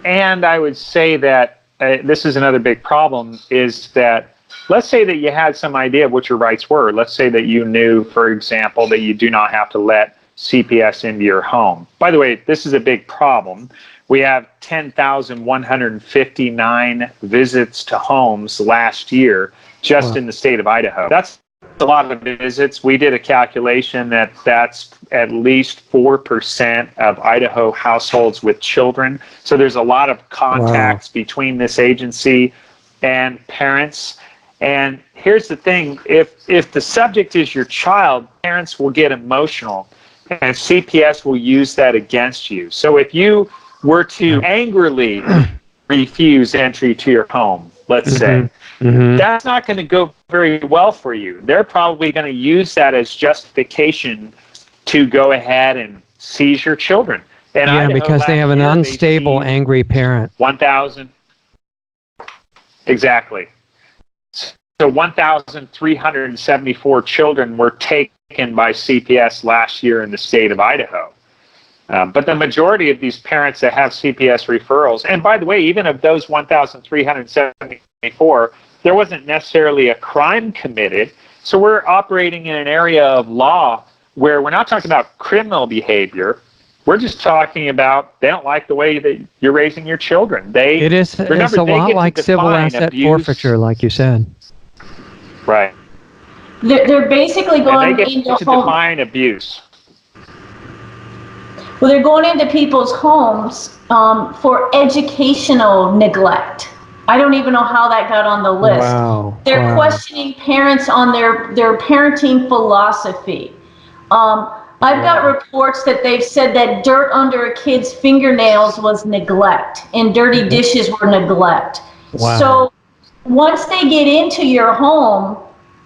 and I would say that this is another big problem, is that let's say that you had some idea of what your rights were. Let's say that you knew, for example, that you do not have to let CPS into your home. By the way, this is a big problem. We have 10,159 visits to homes last year just in the state of Idaho. That's a lot of visits. We did a calculation that that's at least 4% of Idaho households with children. So there's a lot of contacts between this agency and parents. And here's the thing, if the subject is your child, parents will get emotional and CPS will use that against you. So if you were to angrily refuse entry to your home, let's say, that's not going to go very well for you. They're probably going to use that as justification to go ahead and seize your children. And yeah, because they have an unstable, angry parent. 1,000. Exactly. So 1,374 children were taken by CPS last year in the state of Idaho. But the majority of these parents that have CPS referrals, and by the way, even of those 1,374, there wasn't necessarily a crime committed. So we're operating in an area of law where we're not talking about criminal behavior. We're just talking about they don't like the way that you're raising your children. It's a lot like civil asset forfeiture, like you said. Right. They're basically going and they get into to define abuse. Well, they're going into people's homes for educational neglect. I don't even know how that got on the list. Wow. They're questioning parents on their parenting philosophy. I've got reports that they've said that dirt under a kid's fingernails was neglect and dirty dishes were neglect. Wow. So once they get into your home,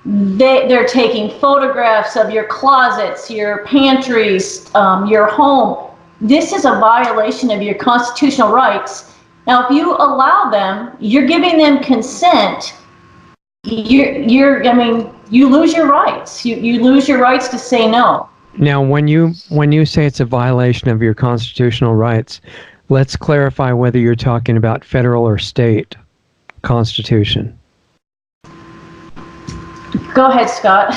they're taking photographs of your closets, your pantries, your home. This is a violation of your constitutional rights. Now, if you allow them, you're giving them consent. You lose your rights. You lose your rights to say no. Now, when you say it's a violation of your constitutional rights, let's clarify whether you're talking about federal or state constitution. Go ahead, Scott.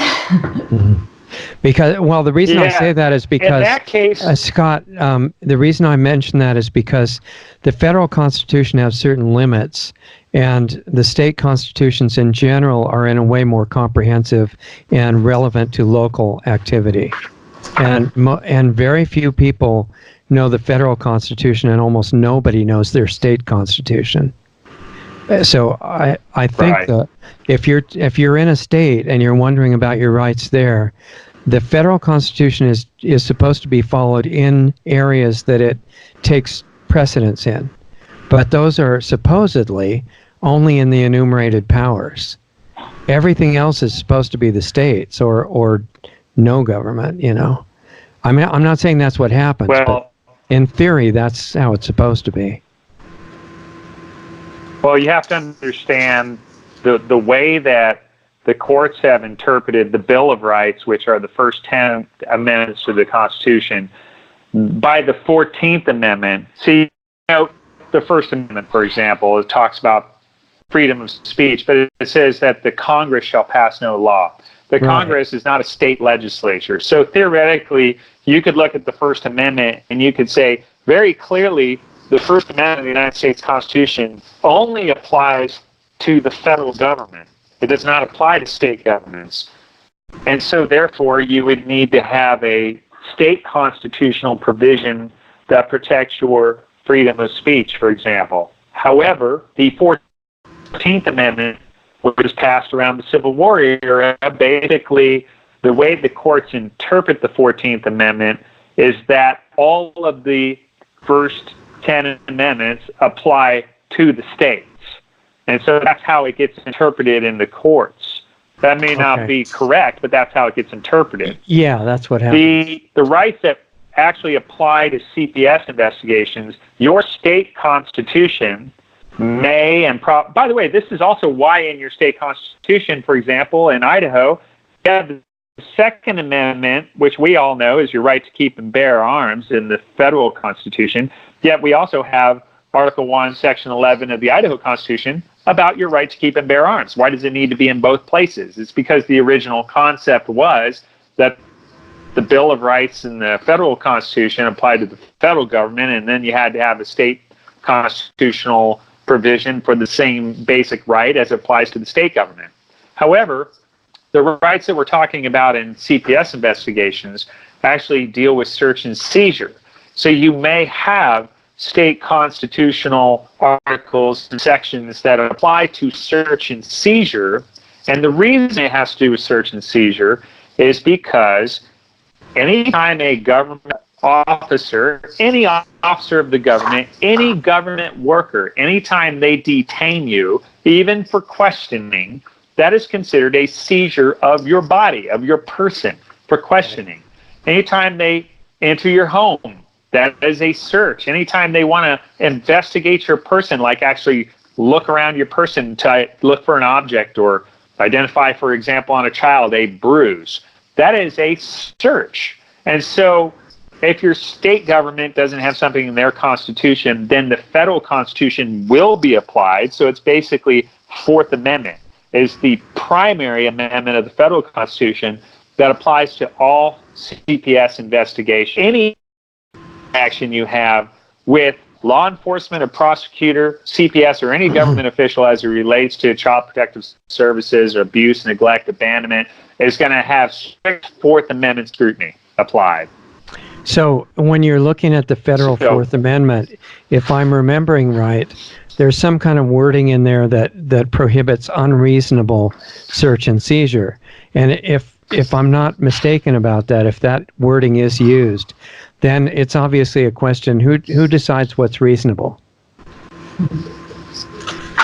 Because, the reason I say that is because, in that case, Scott, the reason I mention that is because the federal constitution has certain limits, and the state constitutions in general are in a way more comprehensive and relevant to local activity. And very few people know the federal constitution, and almost nobody knows their state constitution. So I think that if you're in a state and you're wondering about your rights there, the federal constitution is supposed to be followed in areas that it takes precedence in, but those are supposedly only in the enumerated powers. Everything else is supposed to be the states or no government. I mean, I'm not saying that's what happens, but in theory, that's how it's supposed to be. Well, you have to understand the way that the courts have interpreted the Bill of Rights, which are the first 10 amendments to the Constitution. By the 14th Amendment, the First Amendment, for example, it talks about freedom of speech, but it says that the Congress shall pass no law. The Congress is not a state legislature. So theoretically, you could look at the First Amendment and you could say very clearly, the First Amendment of the United States Constitution only applies to the federal government. It does not apply to state governments. And so therefore, you would need to have a state constitutional provision that protects your freedom of speech, for example. However, the 14th Amendment, which was passed around the Civil War era, basically the way the courts interpret the 14th Amendment is that all of the first 10 amendments apply to the states. And so that's how it gets interpreted in the courts. That may not be correct, but that's how it gets interpreted. Yeah, that's what happens. The rights that actually apply to CPS investigations, your state constitution may and by the way, this is also why in your state constitution, for example, in Idaho, you have the Second Amendment, which we all know is your right to keep and bear arms in the federal constitution. Yet we also have Article 1, Section 11 of the Idaho Constitution about your right to keep and bear arms. Why does it need to be in both places? It's because the original concept was that the Bill of Rights in the federal constitution applied to the federal government, and then you had to have a state constitutional provision for the same basic right as it applies to the state government. However, the rights that we're talking about in CPS investigations actually deal with search and seizure. So you may have state constitutional articles and sections that apply to search and seizure, and the reason it has to do with search and seizure is because anytime a government officer, any officer of the government, any government worker, anytime they detain you, even for questioning, that is considered a seizure of your body, of your person, for questioning. Anytime they enter your home, that is a search. Anytime they want to investigate your person, like actually look around your person to look for an object or identify, for example, on a child, a bruise, that is a search. And so if your state government doesn't have something in their constitution, then the federal constitution will be applied. So it's basically Fourth Amendment is the primary amendment of the federal constitution that applies to all CPS investigation. Any action you have with law enforcement or prosecutor, CPS, or any government official as it relates to child protective services or abuse, neglect, abandonment is going to have strict Fourth Amendment scrutiny applied. So when you're looking at the federal Fourth Amendment, if I'm remembering right, there's some kind of wording in there that prohibits unreasonable search and seizure. And if I'm not mistaken about that, if that wording is used, then it's obviously a question, who decides what's reasonable?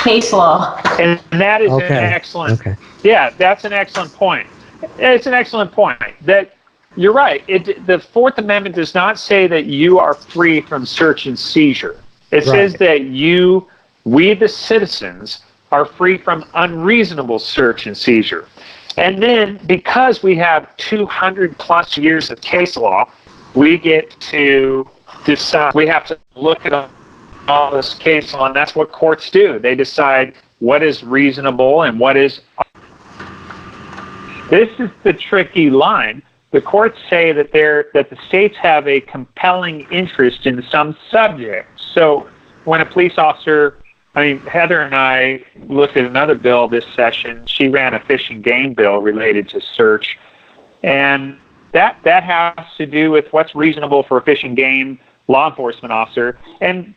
Case law. And that is an excellent, yeah, that's an excellent point. It's an excellent point that you're right. The Fourth Amendment does not say that you are free from search and seizure. It says that we the citizens are free from unreasonable search and seizure. And then because we have 200 plus years of case law, we get to decide, we have to look at all this case law, and that's what courts do. They decide what is reasonable and what is. This is the tricky line. The courts say that the states have a compelling interest in some subjects. So when a police officer, Heather and I looked at another bill this session. She ran a fish and game bill related to search, and that has to do with what's reasonable for a fish and game law enforcement officer. And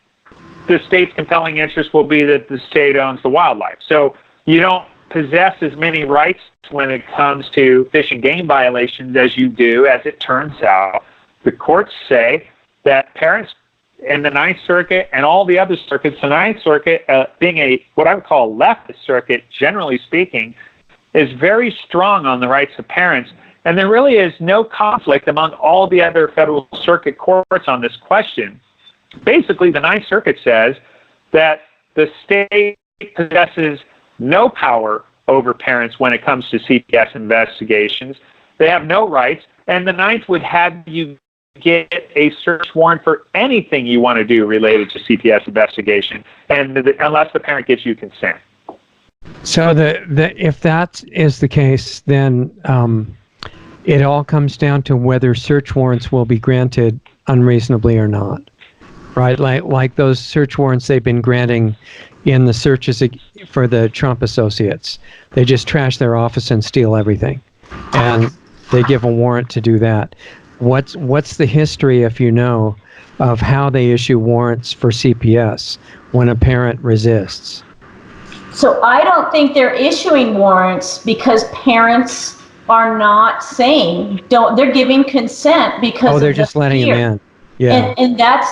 the state's compelling interest will be that the state owns the wildlife. So you don't possess as many rights when it comes to fish and game violations as you do, as it turns out. The courts say that parents in the Ninth Circuit and all the other circuits, the Ninth Circuit being what I would call leftist circuit, generally speaking, is very strong on the rights of parents. And there really is no conflict among all the other federal circuit courts on this question. Basically, the Ninth Circuit says that the state possesses no power over parents when it comes to CPS investigations. They have no rights, and the Ninth would have you get a search warrant for anything you want to do related to CPS investigation, and unless the parent gives you consent. So if that is the case, then it all comes down to whether search warrants will be granted unreasonably or not, right? Like those search warrants they've been granting in the searches for the Trump associates. They just trash their office and steal everything, and they give a warrant to do that. What's the history, if you know, of how they issue warrants for CPS when a parent resists? So I don't think they're issuing warrants because parents are not saying they're giving consent because they're just letting them in. Yeah. And that's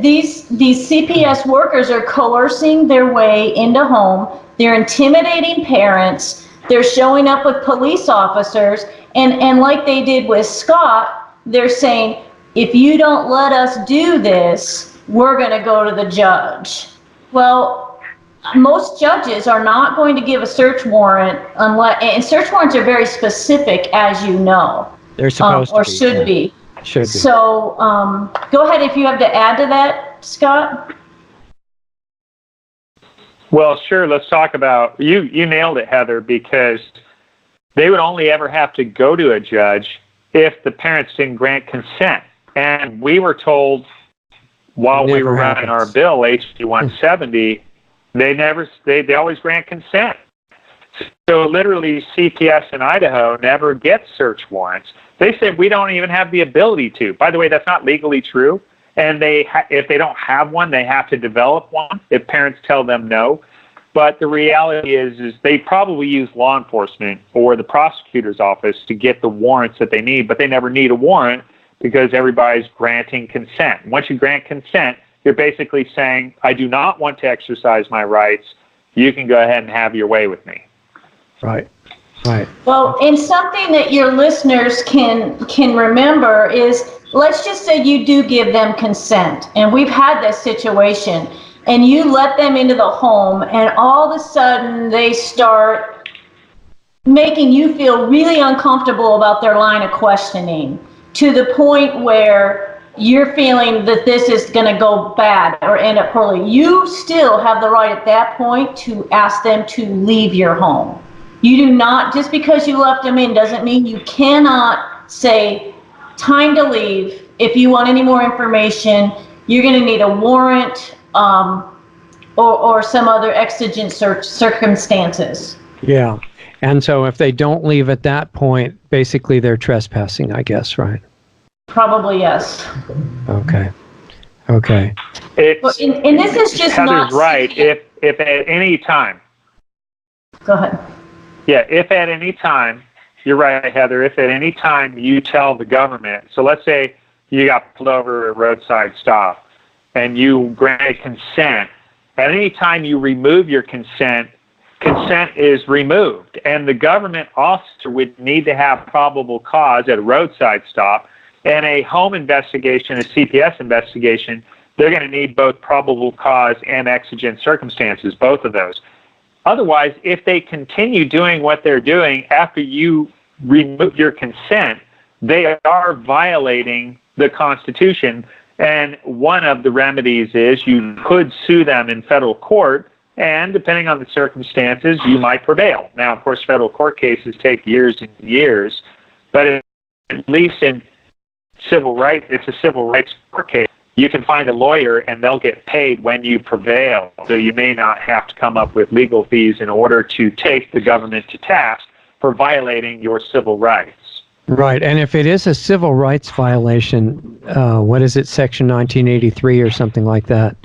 these CPS workers are coercing their way into home. They're intimidating parents. They're showing up with police officers, and like they did with Scott, they're saying, if you don't let us do this, we're going to go to the judge. Well, most judges are not going to give a search warrant unless, and search warrants are very specific, as you know. They're supposed to or be. should be. Should be. So go ahead if you have to add to that, Scott. Well, sure. Let's talk about, you nailed it, Heather, because they would only ever have to go to a judge if the parents didn't grant consent. And we were told while we were running our bill, HB 170, they always grant consent. So literally CPS in Idaho never gets search warrants. They said we don't even have the ability to. By the way, that's not legally true. And if they don't have one, they have to develop one if parents tell them no. But the reality is they probably use law enforcement or the prosecutor's office to get the warrants that they need, but they never need a warrant because everybody's granting consent. Once you grant consent, you're basically saying, I do not want to exercise my rights. You can go ahead and have your way with me. Right. Right. Well, and something that your listeners can remember is, let's just say you do give them consent, and we've had this situation, and you let them into the home, and all of a sudden they start making you feel really uncomfortable about their line of questioning, to the point where you're feeling that this is going to go bad or end up poorly. You still have the right at that point to ask them to leave your home. You do not, just because you left them in doesn't mean you cannot say, time to leave. If you want any more information, you're going to need a warrant or some other exigent circumstances. Yeah. And so if they don't leave at that point, basically they're trespassing, I guess, right? Probably, yes. Okay. Okay. And this is just Heather's not... right. If at any time... Go ahead. Yeah, if at any time, you're right, Heather, if at any time you tell the government, so let's say you got pulled over at a roadside stop and you granted consent, at any time you remove your consent, consent is removed. And the government officer would need to have probable cause at a roadside stop, and a home investigation, a CPS investigation, they're going to need both probable cause and exigent circumstances, both of those. Otherwise, if they continue doing what they're doing after you remove your consent, they are violating the Constitution. And one of the remedies is you could sue them in federal court, and depending on the circumstances, you might prevail. Now, of course, federal court cases take years and years, but at least in civil rights, it's a civil rights court case. You can find a lawyer and they'll get paid when you prevail. So you may not have to come up with legal fees in order to take the government to task for violating your civil rights. Right. And if it is a civil rights violation, what is it, Section 1983 or something like that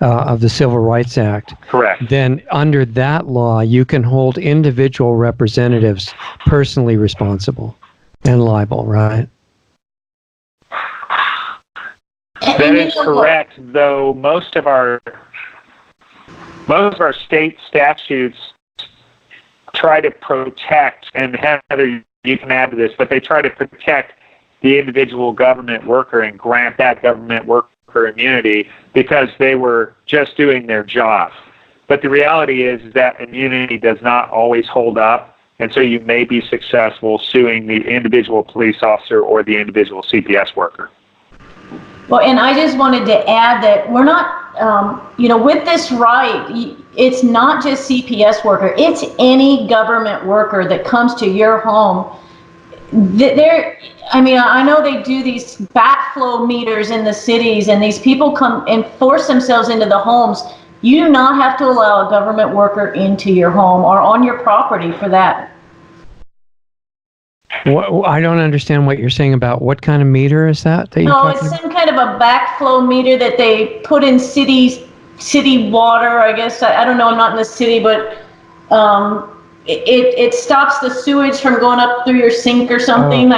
of the Civil Rights Act? Correct. Then under that law, you can hold individual representatives personally responsible and liable, right? That is correct, though most of our state statutes try to protect, and Heather, you can add to this, but they try to protect the individual government worker and grant that government worker immunity because they were just doing their job. But the reality is that immunity does not always hold up, and so you may be successful suing the individual police officer or the individual CPS worker. Well, and I just wanted to add that we're not, with this right, it's not just CPS worker, it's any government worker that comes to your home. I know they do these backflow meters in the cities, and these people come and force themselves into the homes. You do not have to allow a government worker into your home or on your property for that. I don't understand what you're saying about what kind of meter is that you're talking it's about? some kind of a backflow meter that they put in city water, I guess. I don't know, I'm not in the city, but it stops the sewage from going up through your sink or something.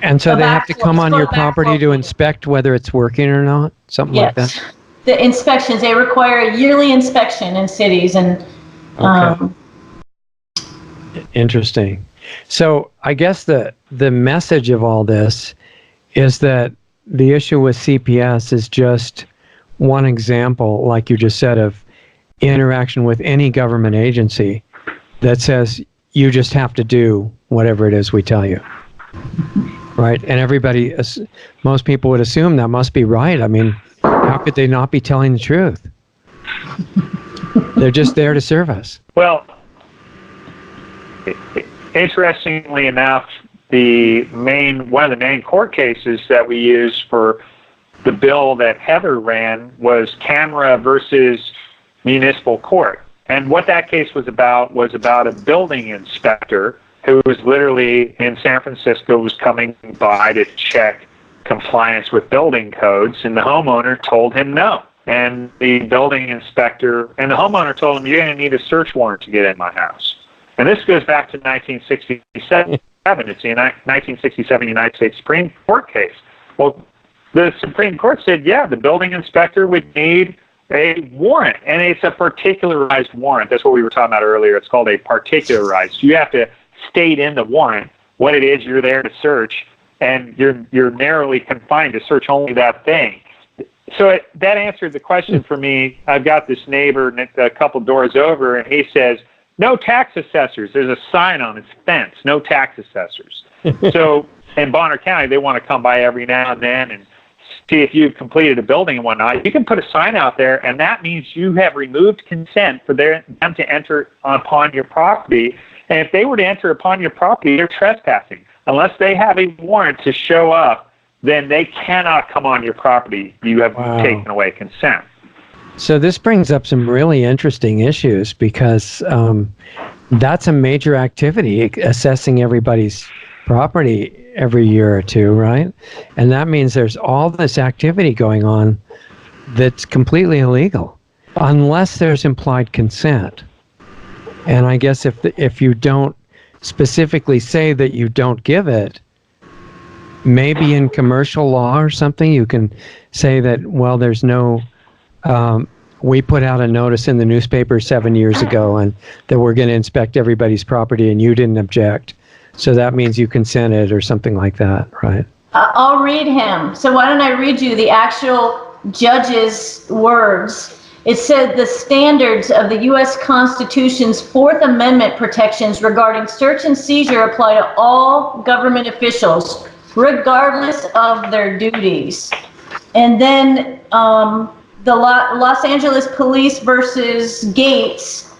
And so they have to come on your property to inspect whether it's working or not? Something like that? Yes. The inspections, they require a yearly inspection in cities. And okay. Interesting. So I guess the message of all this is that the issue with CPS is just one example, like you just said, of interaction with any government agency that says you just have to do whatever it is we tell you. Right? And most people would assume that must be right. I mean, how could they not be telling the truth? They're just there to serve us. Well, interestingly enough, one of the main court cases that we used for the bill that Heather ran was Camera versus Municipal Court. And what that case was about a building inspector who was literally in San Francisco, was coming by to check compliance with building codes, and the homeowner told him no. And the building inspector, and the homeowner told him, you're going to need a search warrant to get in my house. And this goes back to 1967. It's the 1967 United States Supreme Court case. Well, the Supreme Court said, yeah, the building inspector would need a warrant, and it's a particularized warrant. That's what we were talking about earlier. It's called a particularized. You have to state in the warrant what it is you're there to search, and you're narrowly confined to search only that thing. So that answered the question for me. I've got this neighbor a couple doors over, and he says, no tax assessors. There's a sign on his fence, no tax assessors. So in Bonner County, they want to come by every now and then and see if you've completed a building and whatnot. You can put a sign out there, and that means you have removed consent for them to enter upon your property. And if they were to enter upon your property, they're trespassing. Unless they have a warrant to show up, then they cannot come on your property. You have taken away consent. So this brings up some really interesting issues, because that's a major activity, assessing everybody's property every year or two, right? And that means there's all this activity going on that's completely illegal, unless there's implied consent. And I guess if you don't specifically say that you don't give it, maybe in commercial law or something, you can say that, well, there's no, we put out a notice in the newspaper 7 years ago and that we're going to inspect everybody's property and you didn't object. So that means you consented or something like that, right? I'll read him. So why don't I read you the actual judge's words? It said the standards of the U.S. Constitution's Fourth Amendment protections regarding search and seizure apply to all government officials, regardless of their duties. And then the Los Angeles Police versus Gates,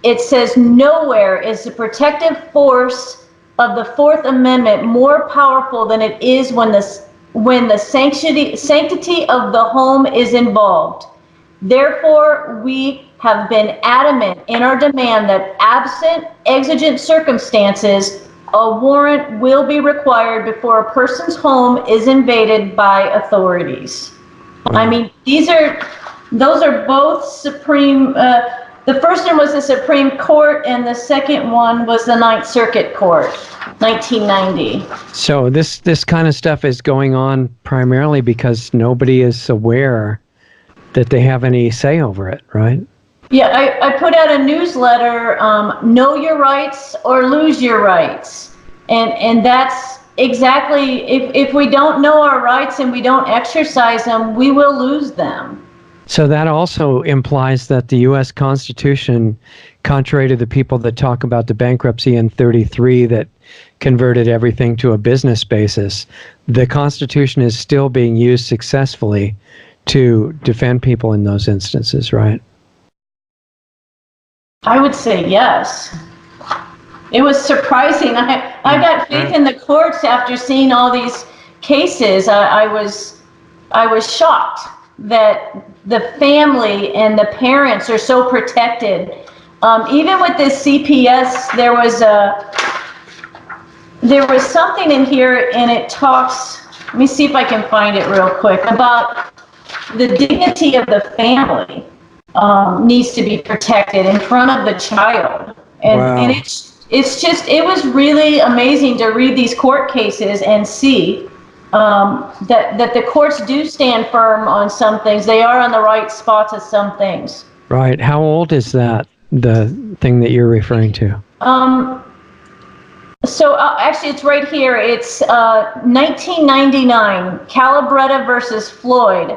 it says nowhere is the protective force of the Fourth Amendment more powerful than it is when the sanctity of the home is involved. Therefore, we have been adamant in our demand that absent exigent circumstances, a warrant will be required before a person's home is invaded by authorities. I mean, those are both Supreme, the first one was the Supreme Court and the second one was the Ninth Circuit Court, 1990. So this kind of stuff is going on primarily because nobody is aware that they have any say over it, right? Yeah, I put out a newsletter, know your rights or lose your rights. And that's exactly, if we don't know our rights and we don't exercise them, we will lose them. So that also implies that the U.S. Constitution, contrary to the people that talk about the bankruptcy in 33 that converted everything to a business basis, the Constitution is still being used successfully to defend people in those instances, right? I would say yes. It was surprising. I got faith in the courts after seeing all these cases. I was shocked that the family and the parents are so protected. Even with this CPS, there was something in here, and it talks. Let me see if I can find it real quick, about the dignity of the family needs to be protected in front of the child, and it was really amazing to read these court cases and see that the courts do stand firm on some things. They are on the right spots of some things. Right. How old is that, the thing that you're referring to? So actually, it's right here. It's 1999, Calabretta versus Floyd.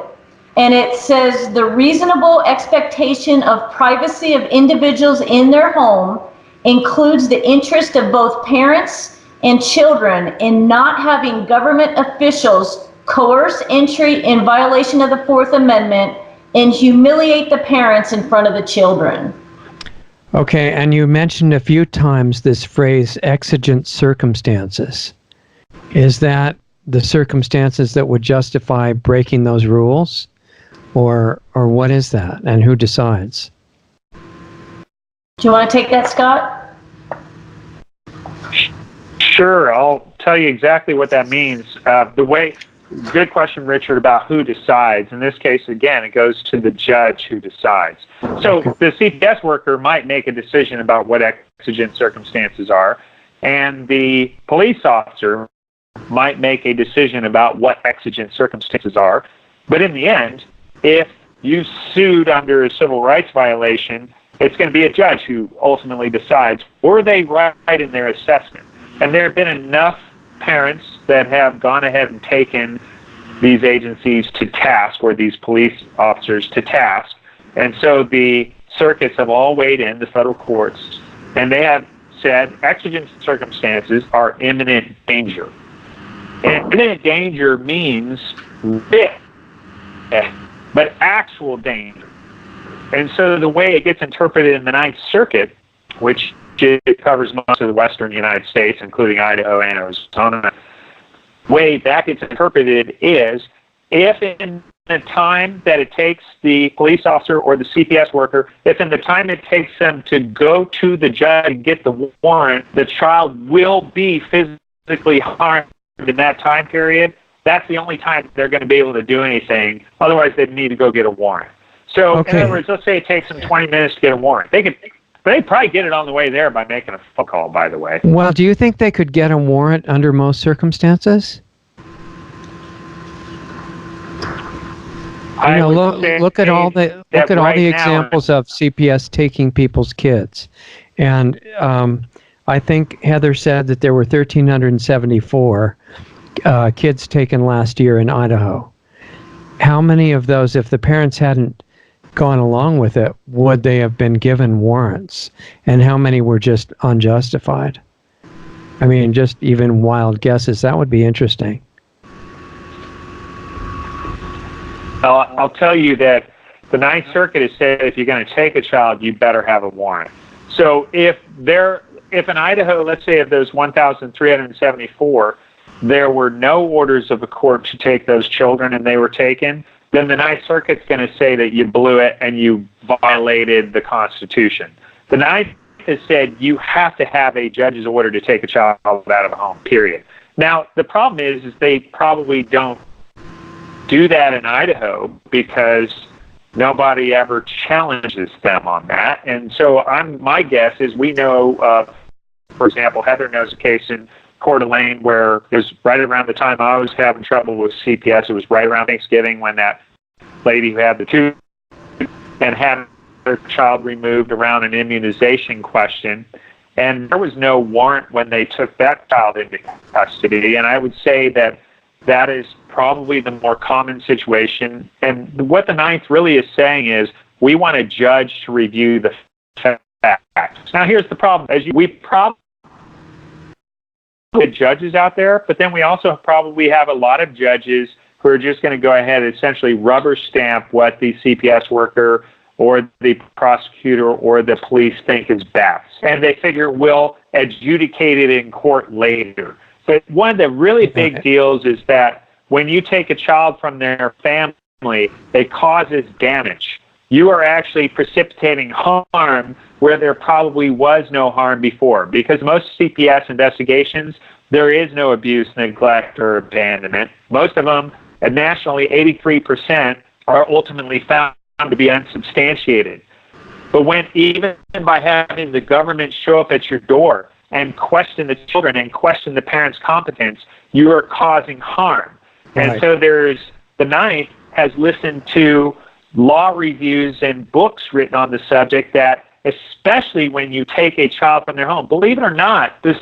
And it says the reasonable expectation of privacy of individuals in their home includes the interest of both parents and children in not having government officials coerce entry in violation of the Fourth Amendment and humiliate the parents in front of the children. Okay, and you mentioned a few times this phrase exigent circumstances. Is that the circumstances that would justify breaking those rules? Or what is that, and who decides? Do you want to take that, Scott? Sure, I'll tell you exactly what that means. Good question, Richard, about who decides. In this case, again, it goes to the judge who decides. So the CPS worker might make a decision about what exigent circumstances are, and the police officer might make a decision about what exigent circumstances are. But in the end, if you sued under a civil rights violation, it's going to be a judge who ultimately decides, were they right in their assessment? And there have been enough parents that have gone ahead and taken these agencies to task, or these police officers to task. And so the circuits have all weighed in, the federal courts, and they have said exigent circumstances are imminent danger. And imminent danger means risk, but actual danger. And so the way it gets interpreted in the Ninth Circuit, which covers most of the western United States, including Idaho and Arizona, way that gets interpreted is if in the time that it takes the police officer or the CPS worker, if in the time it takes them to go to the judge and get the warrant, the child will be physically harmed in that time period, that's the only time they're going to be able to do anything. Otherwise, they'd need to go get a warrant. So, in other words, let's say it takes them 20 minutes to get a warrant. They'd probably get it on the way there by making a phone call, by the way. Well, do you think they could get a warrant under most circumstances? Look at all the examples of CPS taking people's kids, and I think Heather said that there were 1,374 kids taken last year in Idaho. How many of those, if the parents hadn't gone along with it, would they have been given warrants? And how many were just unjustified? I mean, just even wild guesses. That would be interesting. Well, I'll tell you that the Ninth Circuit has said if you're going to take a child, you better have a warrant. So if in Idaho, let's say of those 1,374, there were no orders of the court to take those children and they were taken, then the Ninth Circuit's going to say that you blew it and you violated the Constitution. The Ninth has said you have to have a judge's order to take a child out of a home, period. Now, the problem is they probably don't do that in Idaho because nobody ever challenges them on that. And so my guess is we know, for example, Heather knows a case in Coeur d'Alene where it was right around the time I was having trouble with CPS. It was right around Thanksgiving when that lady who had the tooth and had her child removed around an immunization question. And there was no warrant when they took that child into custody. And I would say that that is probably the more common situation. And what the Ninth really is saying is we want a judge to review the facts. Now, here's the problem. We probably have judges out there, but then we also probably have a lot of judges who are just going to go ahead and essentially rubber stamp what the CPS worker or the prosecutor or the police think is best. And they figure we'll adjudicate it in court later. But one of the really big deals is that when you take a child from their family, it causes damage. You are actually precipitating harm where there probably was no harm before. Because most CPS investigations, there is no abuse, neglect, or abandonment. Most of them, and nationally 83%, are ultimately found to be unsubstantiated. But when even by having the government show up at your door and question the children and question the parents' competence, you are causing harm. Right. And so the Ninth has listened to law reviews and books written on the subject that, especially when you take a child from their home, believe it or not, the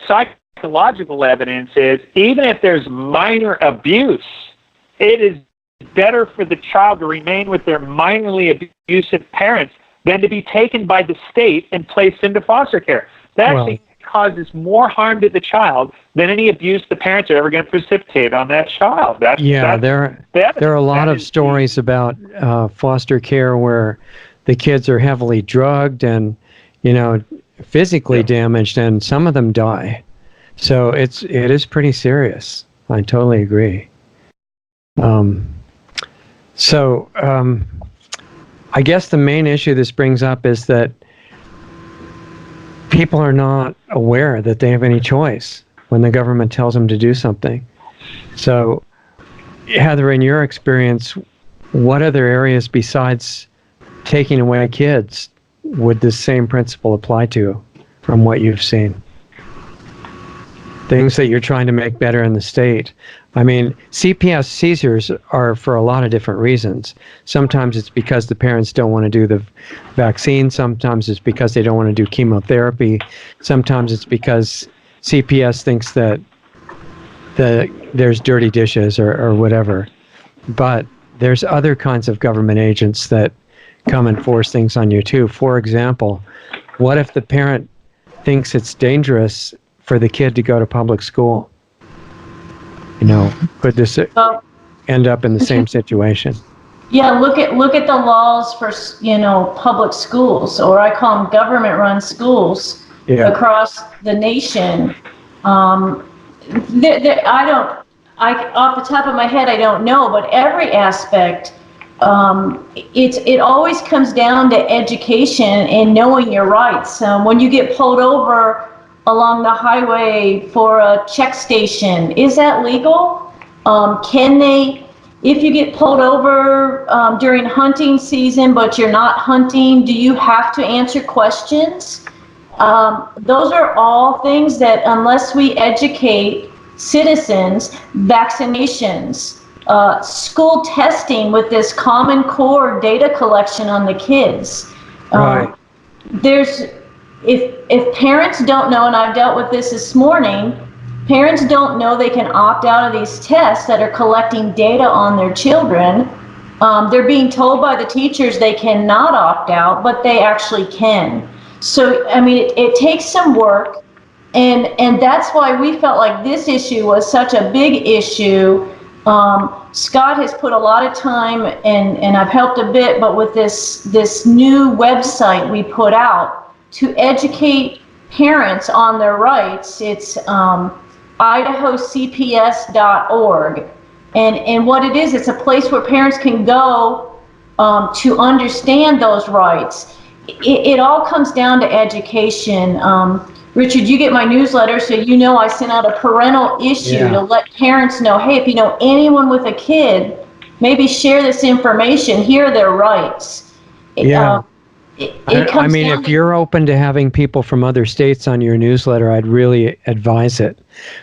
psychological evidence is even if there's minor abuse, it is better for the child to remain with their minorly abusive parents than to be taken by the state and placed into foster care. That actually causes more harm to the child than any abuse the parents are ever going to precipitate on that child. There are a lot of stories about foster care where the kids are heavily drugged and, physically damaged, and some of them die. So it is pretty serious. I totally agree. I guess the main issue this brings up is that people are not aware that they have any choice when the government tells them to do something. So, Heather, in your experience, what other areas besides taking away kids would this same principle apply to from what you've seen? Things that you're trying to make better in the state. I mean, CPS seizures are for a lot of different reasons. Sometimes it's because the parents don't want to do the vaccine. Sometimes it's because they don't want to do chemotherapy. Sometimes it's because CPS thinks that there's dirty dishes or whatever. But there's other kinds of government agents that come and force things on you too. For example, what if the parent thinks it's dangerous for the kid to go to public school? Could this end up in the same situation? Yeah, look at the laws for public schools, or I call them government-run schools across the nation. Off the top of my head, I don't know, but every aspect, it always comes down to education and knowing your rights. When you get pulled over along the highway for a check station, is that legal? If you get pulled over during hunting season but you're not hunting, do you have to answer questions? Those are all things that, unless we educate citizens, vaccinations, school testing with this Common Core data collection on the kids. Right. If parents don't know, and I've dealt with this morning, parents don't know they can opt out of these tests that are collecting data on their children. They're being told by the teachers they cannot opt out, but they actually can. So, I mean, it takes some work, and that's why we felt like this issue was such a big issue. Scott has put a lot of time, and I've helped a bit, but with this new website we put out to educate parents on their rights. It's IdahoCPS.org. And what it is, it's a place where parents can go to understand those rights. It all comes down to education. Richard, you get my newsletter, so I sent out a parental issue to let parents know, hey, if you know anyone with a kid, maybe share this information. Here are their rights. If you're open to having people from other states on your newsletter, I'd really advise it,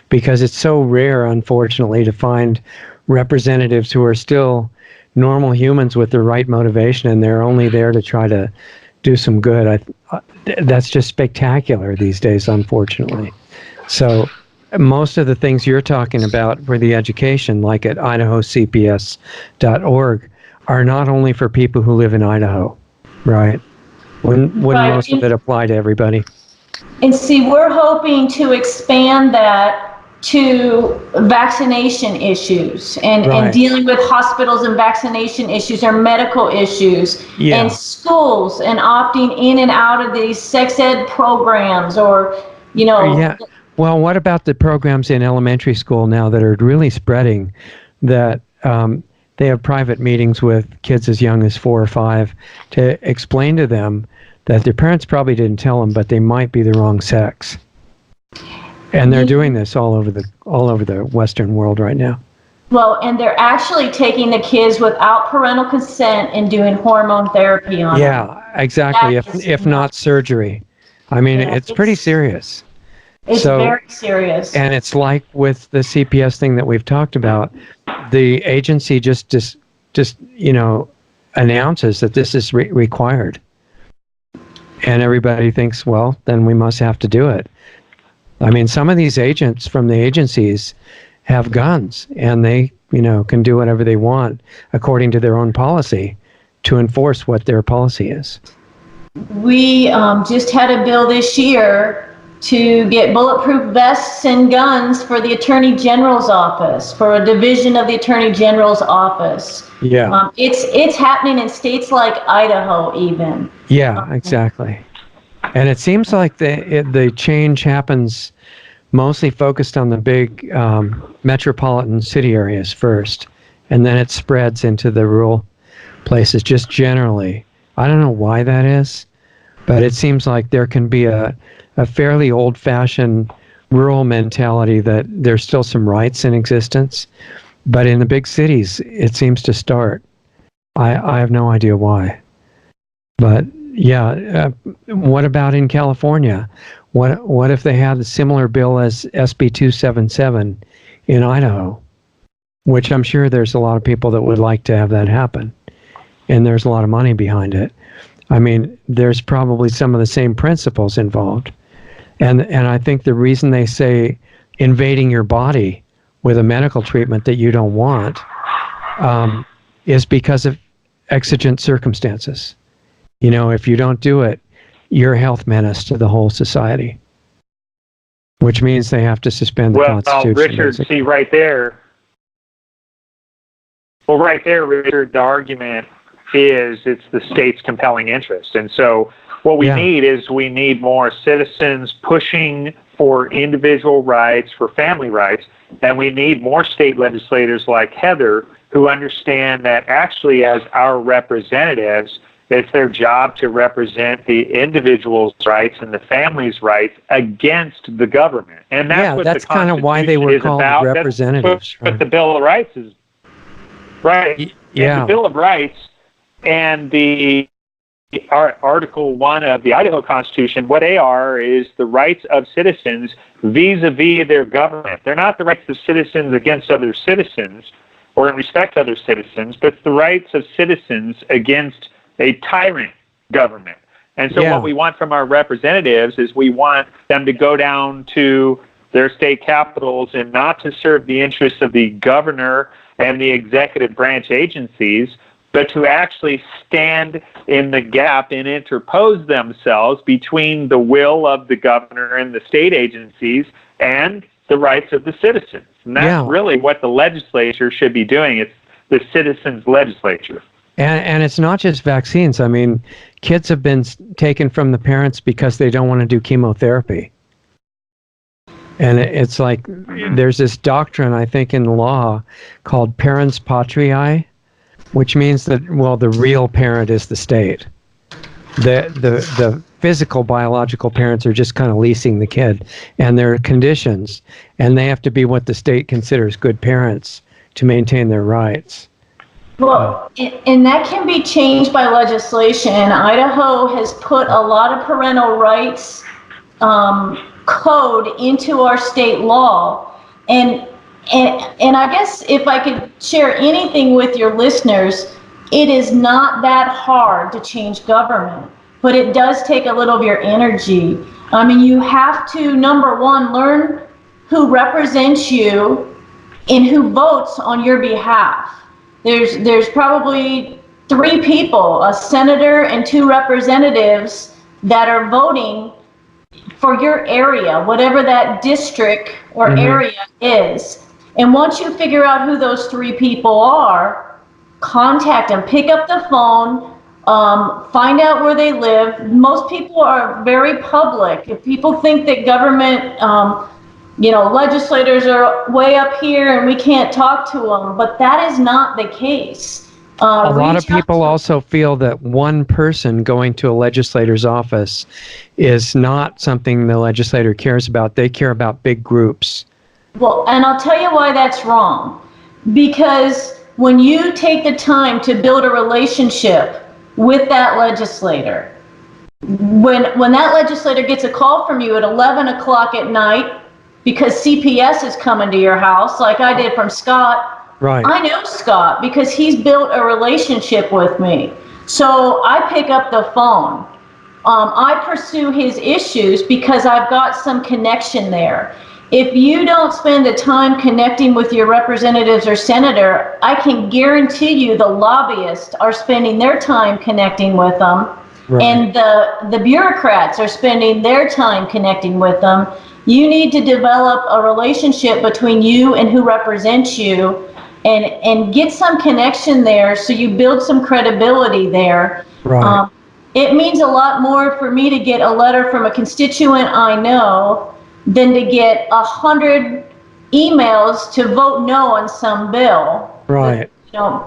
because it's so rare, unfortunately, to find representatives who are still normal humans with the right motivation, and they're only there to try to do some good. That's just spectacular these days, unfortunately. So most of the things you're talking about for the education, like at IdahoCPS.org, are not only for people who live in Idaho, right? Wouldn't most of it apply to everybody? And see, we're hoping to expand that to vaccination issues and dealing with hospitals and vaccination issues or medical issues and schools and opting in and out of these sex ed programs or. Well, what about the programs in elementary school now that are really spreading, that they have private meetings with kids as young as 4 or 5 to explain to them that their parents probably didn't tell them, but they might be the wrong sex. And they're doing this all over the Western world right now. Well, and they're actually taking the kids without parental consent and doing hormone therapy on them. Yeah, exactly. If not surgery. I mean, it's pretty serious. It's very serious. And it's like with the CPS thing that we've talked about, the agency just announces that this is required. And everybody thinks, well, then we must have to do it. I mean, some of these agents from the agencies have guns, and they can do whatever they want according to their own policy to enforce what their policy is. We just had a bill this year to get bulletproof vests and guns for the Attorney General's office, for a division of the Attorney General's office. Yeah. It's happening in states like Idaho even. Yeah, exactly. And it seems like the change happens mostly focused on the big metropolitan city areas first, and then it spreads into the rural places just generally. I don't know why that is, but it seems like there can be a fairly old-fashioned rural mentality that there's still some rights in existence, but in the big cities, it seems to start. I have no idea why. But yeah, what about in California? What if they had a similar bill as SB 277 in Idaho, which I'm sure there's a lot of people that would like to have that happen, and there's a lot of money behind it. I mean, there's probably some of the same principles involved. And I think the reason they say invading your body with a medical treatment that you don't want is because of exigent circumstances. If you don't do it, you're a health menace to the whole society, which means they have to suspend the Constitution. Well, Richard, see right there. Well, right there, Richard, the argument is it's the state's compelling interest. And so what we need more citizens pushing for individual rights, for family rights, and we need more state legislators like Heather who understand that actually as our representatives, it's their job to represent the individual's rights and the family's rights against the government. And that's kind of why they were called representatives. But the Bill of Rights is right. Yeah. And the Bill of Rights and the Article 1 of the Idaho Constitution, what they are is the rights of citizens vis-a-vis their government. They're not the rights of citizens against other citizens or in respect to other citizens, but it's the rights of citizens against a tyrant government. And so what we want from our representatives is we want them to go down to their state capitals and not to serve the interests of the governor and the executive branch agencies, but to actually stand in the gap and interpose themselves between the will of the governor and the state agencies and the rights of the citizens. And that's really what the legislature should be doing. It's the citizens' legislature. And it's not just vaccines. I mean, kids have been taken from the parents because they don't want to do chemotherapy. And it's like there's this doctrine, I think, in the law called parens patriae, which means that, well, the real parent is the state. The physical biological parents are just kind of leasing the kid, and there are conditions, and they have to be what the state considers good parents to maintain their rights. Well, and that can be changed by legislation. Idaho has put a lot of parental rights code into our state law, and I guess if I could share anything with your listeners, it is not that hard to change government, but it does take a little of your energy. I mean, you have to, number one, learn who represents you and who votes on your behalf. There's probably 3 people, a senator and 2 representatives that are voting for your area, whatever that district or area is. And once you figure out who those 3 people are, contact them, pick up the phone, find out where they live. Most people are very public. If people think that government, legislators are way up here and we can't talk to them, but that is not the case. A lot of people also feel that one person going to a legislator's office is not something the legislator cares about. They care about big groups. Well, and I'll tell you why that's wrong. Because when you take the time to build a relationship with that legislator, when that legislator gets a call from you at 11 o'clock at night because CPS is coming to your house, like I did from Scott, right. I know Scott because he's built a relationship with me. So I pick up the phone. I pursue his issues because I've got some connection there. if you don't spend the time connecting with your representatives or senator, I can guarantee you the lobbyists are spending their time connecting with them. Right. And the bureaucrats are spending their time connecting with them. You need to develop a relationship between you and who represents you, and get some connection there so you build some credibility there. Right. It means a lot more for me to get a letter from a constituent I know than to get 100 emails to vote no on some bill. Right.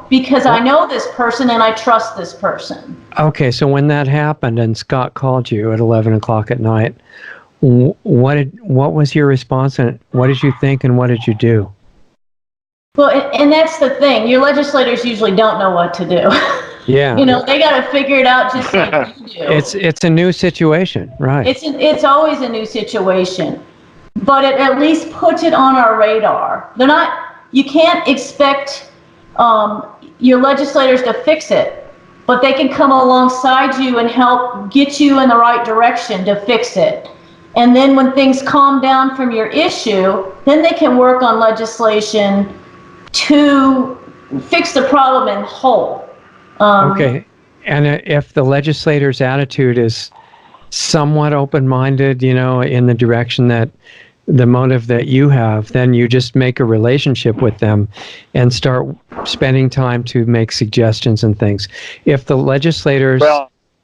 Because I know this person and I trust this person. Okay, so when that happened and Scott called you at 11 o'clock at night, what was your response, and what did you think, and what did you do? Well, and that's the thing. Your legislators usually don't know what to do. Yeah. They got to figure it out just like you do. It's a new situation, right? It's always a new situation, but it at least puts it on our radar. You can't expect your legislators to fix it, but they can come alongside you and help get you in the right direction to fix it. And then when things calm down from your issue, then they can work on legislation to fix the problem in whole. Okay. And if the legislator's attitude is somewhat open-minded, in the direction that the motive that you have, then you just make a relationship with them and start spending time to make suggestions and things. If the legislators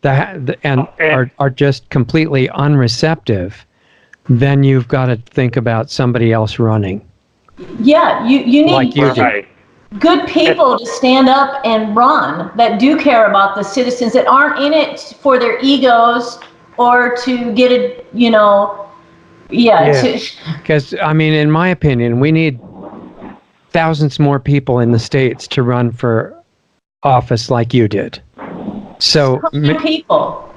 are just completely unreceptive, then you've got to think about somebody else running. Yeah, you need like you do. Good people to stand up and run that do care about the citizens, that aren't in it for their egos or to get it, Because, in my opinion, we need thousands more people in the states to run for office like you did. So, people.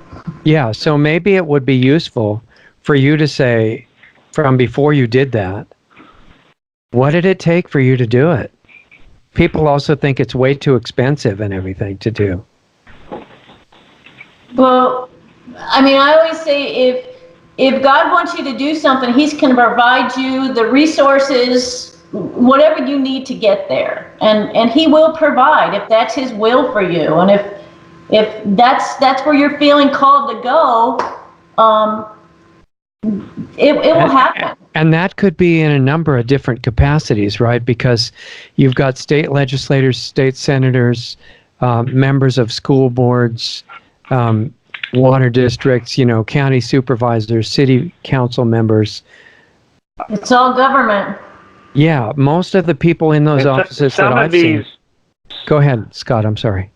Yeah, so maybe it would be useful for you to say, from before you did that, what did it take for you to do it? People also think it's way too expensive and everything to do. Well, I always say if God wants you to do something, He's going to provide you the resources, whatever you need to get there, and He will provide if that's His will for you, and if that's where you're feeling called to go, it will happen. And that could be in a number of different capacities, right? Because you've got state legislators, state senators, members of school boards, water districts, county supervisors, city council members. It's all government. Yeah, most of the people in those offices that I've seen. Go ahead, Scott, I'm sorry.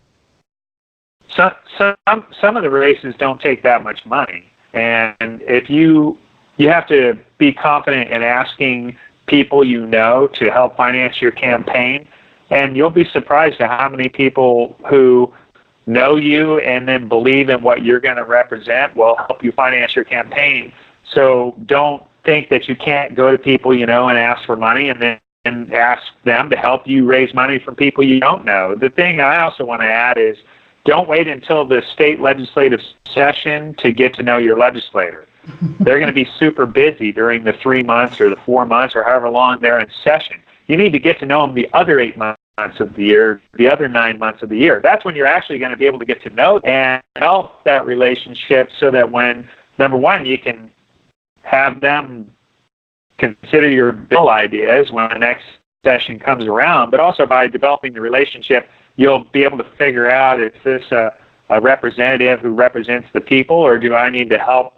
Some of the races don't take that much money. And if you have to be confident in asking people to help finance your campaign, and you'll be surprised at how many people who know you and then believe in what you're going to represent will help you finance your campaign. So don't think that you can't go to people and ask for money and then ask them to help you raise money from people you don't know. The thing I also want to add is don't wait until the state legislative session to get to know your legislator. They're going to be super busy during the 3 months or the 4 months or however long they're in session. You need to get to know them the other 8 months of the year, the other 9 months of the year. That's when you're actually going to be able to get to know and develop that relationship so that when, number one, you can have them consider your bill ideas when the next session comes around, but also by developing the relationship, you'll be able to figure out, is this a representative who represents the people, or do I need to help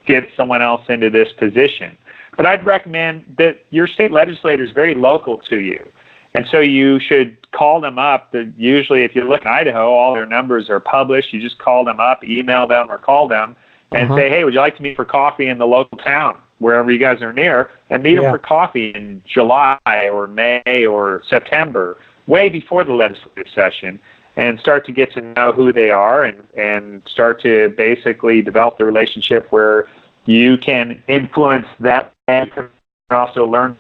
get someone else into this position? But I'd recommend that your state legislator is very local to you. And so you should call them up. Usually, if you look in Idaho, all their numbers are published. You just call them up, email them, or call them and say, hey, would you like to meet for coffee in the local town, wherever you guys are near, and meet them for coffee in July or May or September, way before the legislative session, and start to get to know who they are and start to basically develop the relationship where you can influence them and can also learn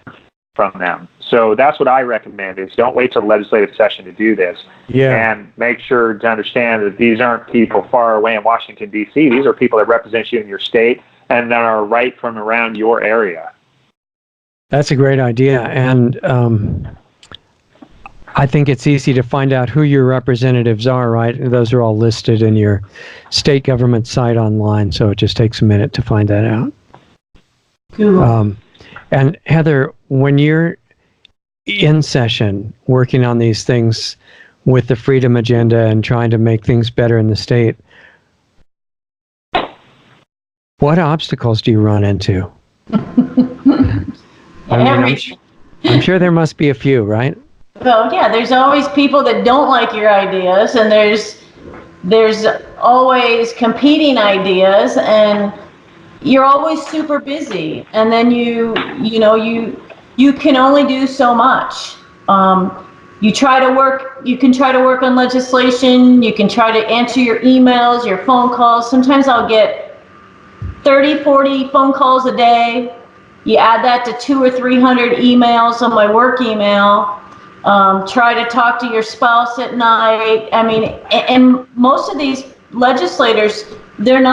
from them. So that's what I recommend, is don't wait till the legislative session to do this. And make sure to understand that these aren't people far away in Washington, D.C. These are people that represent you in your state and that are right from around your area. That's a great idea. And I think it's easy to find out who your representatives are, right? Those are all listed in your state government site online, so it just takes a minute to find that out. Cool. And Heather, when you're in session working on these things with the Freedom Agenda and trying to make things better in the state, what obstacles do you run into? I'm sure there must be a few, right? Well, yeah, there's always people that don't like your ideas, and there's always competing ideas, and you're always super busy, and then you can only do so much. You can try to work on legislation, you can try to answer your emails, your phone calls. Sometimes I'll get 30, 40 phone calls a day. You add that to 200 or 300 emails on my work email. Try to talk to your spouse at night. I mean, and most of these legislators, they're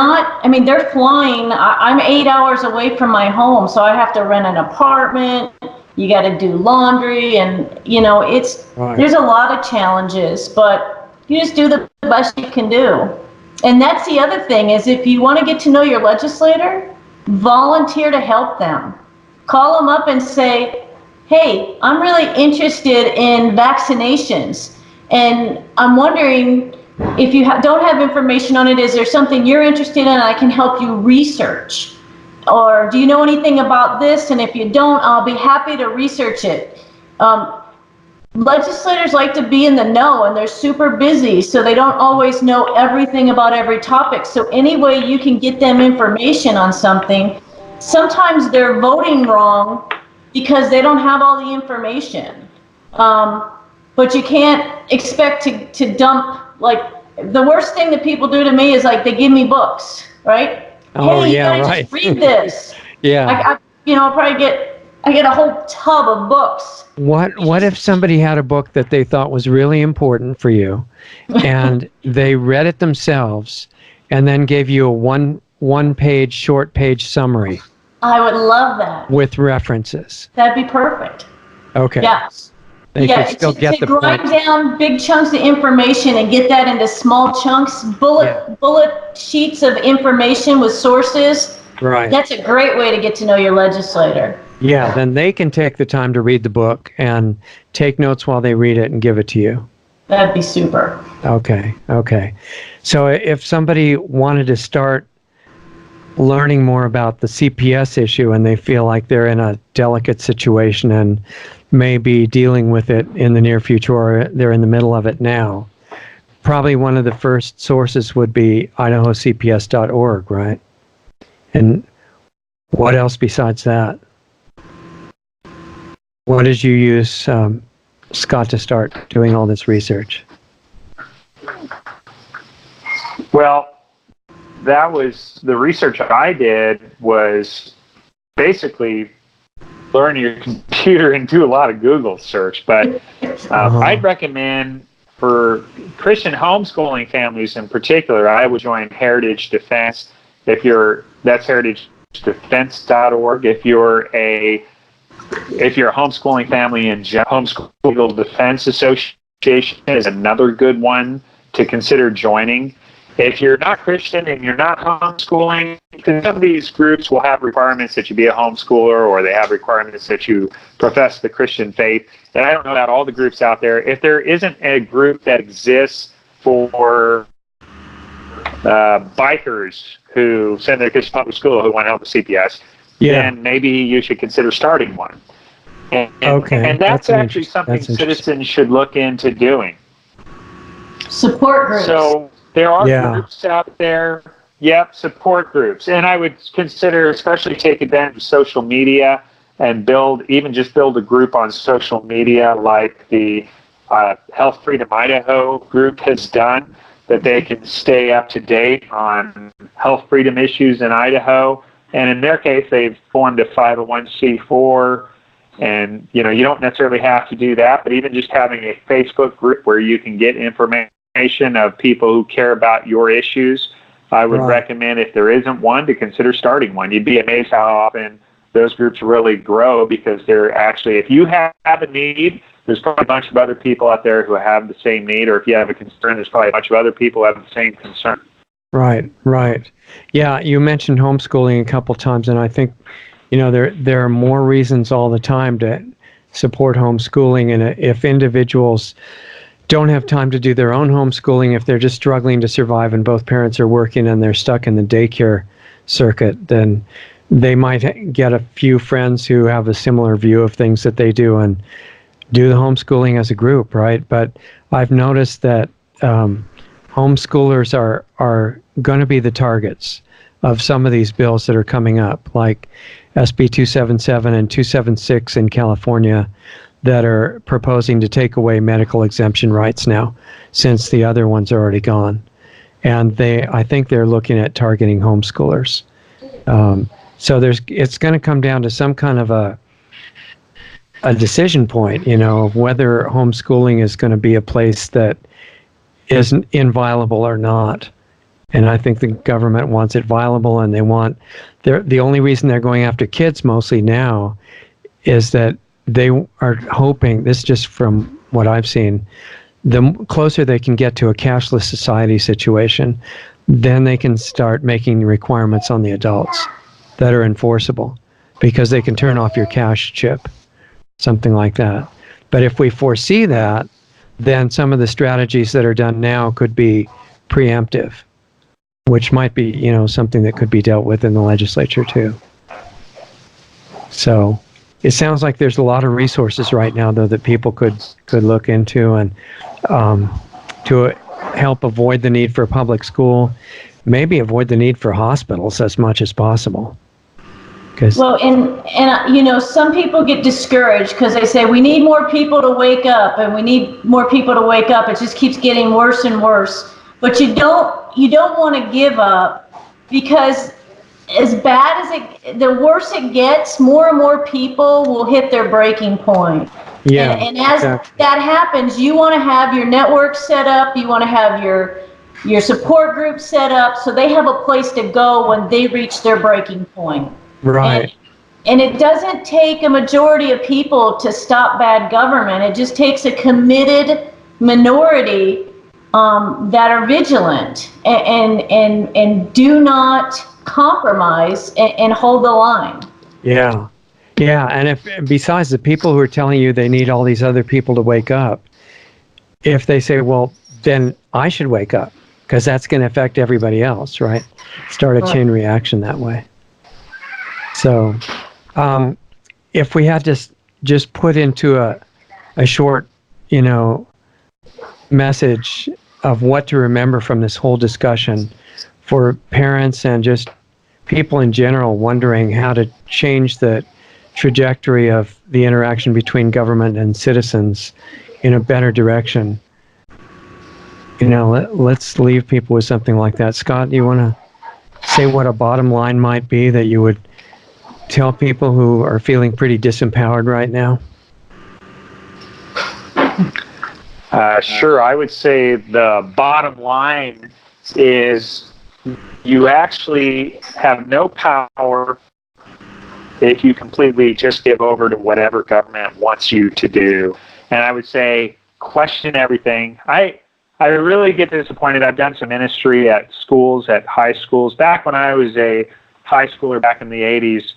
flying. I'm 8 hours away from my home, so I have to rent an apartment. You got to do laundry, and there's a lot of challenges, but you just do the best you can do. And that's the other thing, is if you want to get to know your legislator, volunteer to help them. Call them up and say, hey, I'm really interested in vaccinations, and I'm wondering if you don't have information on it, is there something you're interested in I can help you research? Or do you know anything about this? And if you don't, I'll be happy to research it. Legislators like to be in the know, and they're super busy, so they don't always know everything about every topic. So any way you can get them information on something, sometimes they're voting wrong because they don't have all the information. But you can't expect to dump, like, the worst thing that people do to me is, like, they give me books, right? Oh, hey, yeah, you gotta right. just read this. Yeah. I get a whole tub of books. What if somebody had a book that they thought was really important for you, and they read it themselves, and then gave you a one-page, short-page summary? I would love that. With references. That'd be perfect. Okay. Yes. They could still get the grind point. down big chunks of information and get that into small chunks, bullet sheets of information with sources. Right. That's a great way to get to know your legislator. Yeah, then they can take the time to read the book and take notes while they read it and give it to you. That'd be super. Okay. So if somebody wanted to start learning more about the CPS issue and they feel like they're in a delicate situation and may be dealing with it in the near future, or they're in the middle of it now, probably one of the first sources would be idahocps.org, right? And what else besides that? What did you use, Scott, to start doing all this research? Well, that was the research I did, was basically learn your computer and do a lot of Google search. But I'd recommend, for Christian homeschooling families in particular, I would join Heritage Defense. That's heritagedefense.org. If you're a homeschooling family in Homeschool Defense Association is another good one to consider joining. If you're not Christian and you're not homeschooling, because some of these groups will have requirements that you be a homeschooler, or they have requirements that you profess the Christian faith. And I don't know about all the groups out there. If there isn't a group that exists for bikers who send their kids to public school who want to help with CPS, then maybe you should consider starting one. And that's actually something citizens should look into doing. Support groups. So there are groups out there. Yep, support groups. And I would consider, especially, take advantage of social media and build a group on social media like the Health Freedom Idaho group has done, that they can stay up to date on health freedom issues in Idaho. And in their case, they've formed a 501c4, and you don't necessarily have to do that, but even just having a Facebook group where you can get information of people who care about your issues, I would recommend, if there isn't one, to consider starting one. You'd be amazed how often those groups really grow because they're actually, if you have a need, there's probably a bunch of other people out there who have the same need, or if you have a concern, there's probably a bunch of other people who have the same concern. Right, right. Yeah, you mentioned homeschooling a couple times, and I think, there are more reasons all the time to support homeschooling. And if individuals don't have time to do their own homeschooling, if they're just struggling to survive and both parents are working and they're stuck in the daycare circuit, then they might get a few friends who have a similar view of things that they do and do the homeschooling as a group, right? But I've noticed that homeschoolers are going to be the targets of some of these bills that are coming up, like SB 277 and 276 in California, that are proposing to take away medical exemption rights now, since the other ones are already gone. And I think they're looking at targeting homeschoolers. So it's going to come down to some kind of a decision point, of whether homeschooling is going to be a place that is inviolable or not. And I think the government wants it violable, and the only reason they're going after kids mostly now is that they are hoping, this just from what I've seen, the closer they can get to a cashless society situation, then they can start making requirements on the adults that are enforceable, because they can turn off your cash chip, something like that. But if we foresee that, then some of the strategies that are done now could be preemptive, which might be, something that could be dealt with in the legislature too. So it sounds like there's a lot of resources right now, though, that people could look into, and to help avoid the need for public school, maybe avoid the need for hospitals as much as possible. Well, and some people get discouraged because they say we need more people to wake up, and we need more people to wake up. It just keeps getting worse and worse. But you don't want to give up, because as bad as the worse it gets, more and more people will hit their breaking point. Yeah. And as that happens, you want to have your network set up. You want to have your support group set up so they have a place to go when they reach their breaking point. Right. And it doesn't take a majority of people to stop bad government. It just takes a committed minority that are vigilant and do not compromise and hold the line. Yeah. Yeah. And if, besides the people who are telling you they need all these other people to wake up, if they say, well, then I should wake up, because that's going to affect everybody else, right? Start a chain reaction that way. So if we had to just put into a short, message of what to remember from this whole discussion for parents and just people in general wondering how to change the trajectory of the interaction between government and citizens in a better direction, let's leave people with something like that. Scott, do you want to say what a bottom line might be that you would tell people who are feeling pretty disempowered right now? Sure. I would say the bottom line is you actually have no power if you completely just give over to whatever government wants you to do. And I would say question everything. I really get disappointed. I've done some ministry at schools, at high schools. Back when I was a high schooler back in the 80s,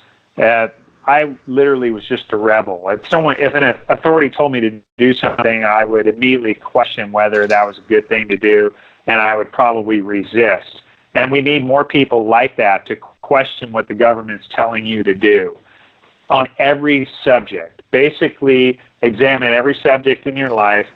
I literally was just a rebel. If an authority told me to do something, I would immediately question whether that was a good thing to do, and I would probably resist. And we need more people like that to question what the government's telling you to do on every subject. Basically, examine every subject in your life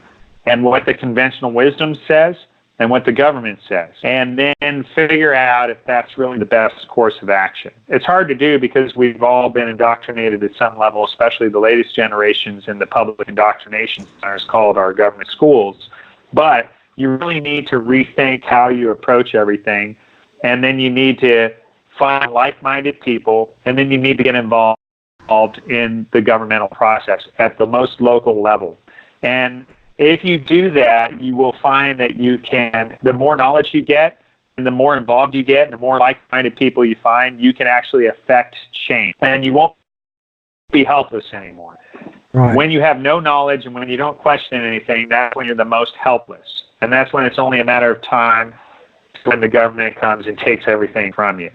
and what the conventional wisdom says and what the government says, and then figure out if that's really the best course of action. It's hard to do because we've all been indoctrinated at some level, especially the latest generations in the public indoctrination centers called our government schools. But you really need to rethink how you approach everything, and then you need to find like-minded people, and then you need to get involved in the governmental process at the most local level. And if you do that, you will find that you can, the more knowledge you get, and the more involved you get, and the more like-minded people you find, you can actually affect change. And you won't be helpless anymore. Right. When you have no knowledge and when you don't question anything, that's when you're the most helpless. And that's when it's only a matter of time when the government comes and takes everything from you.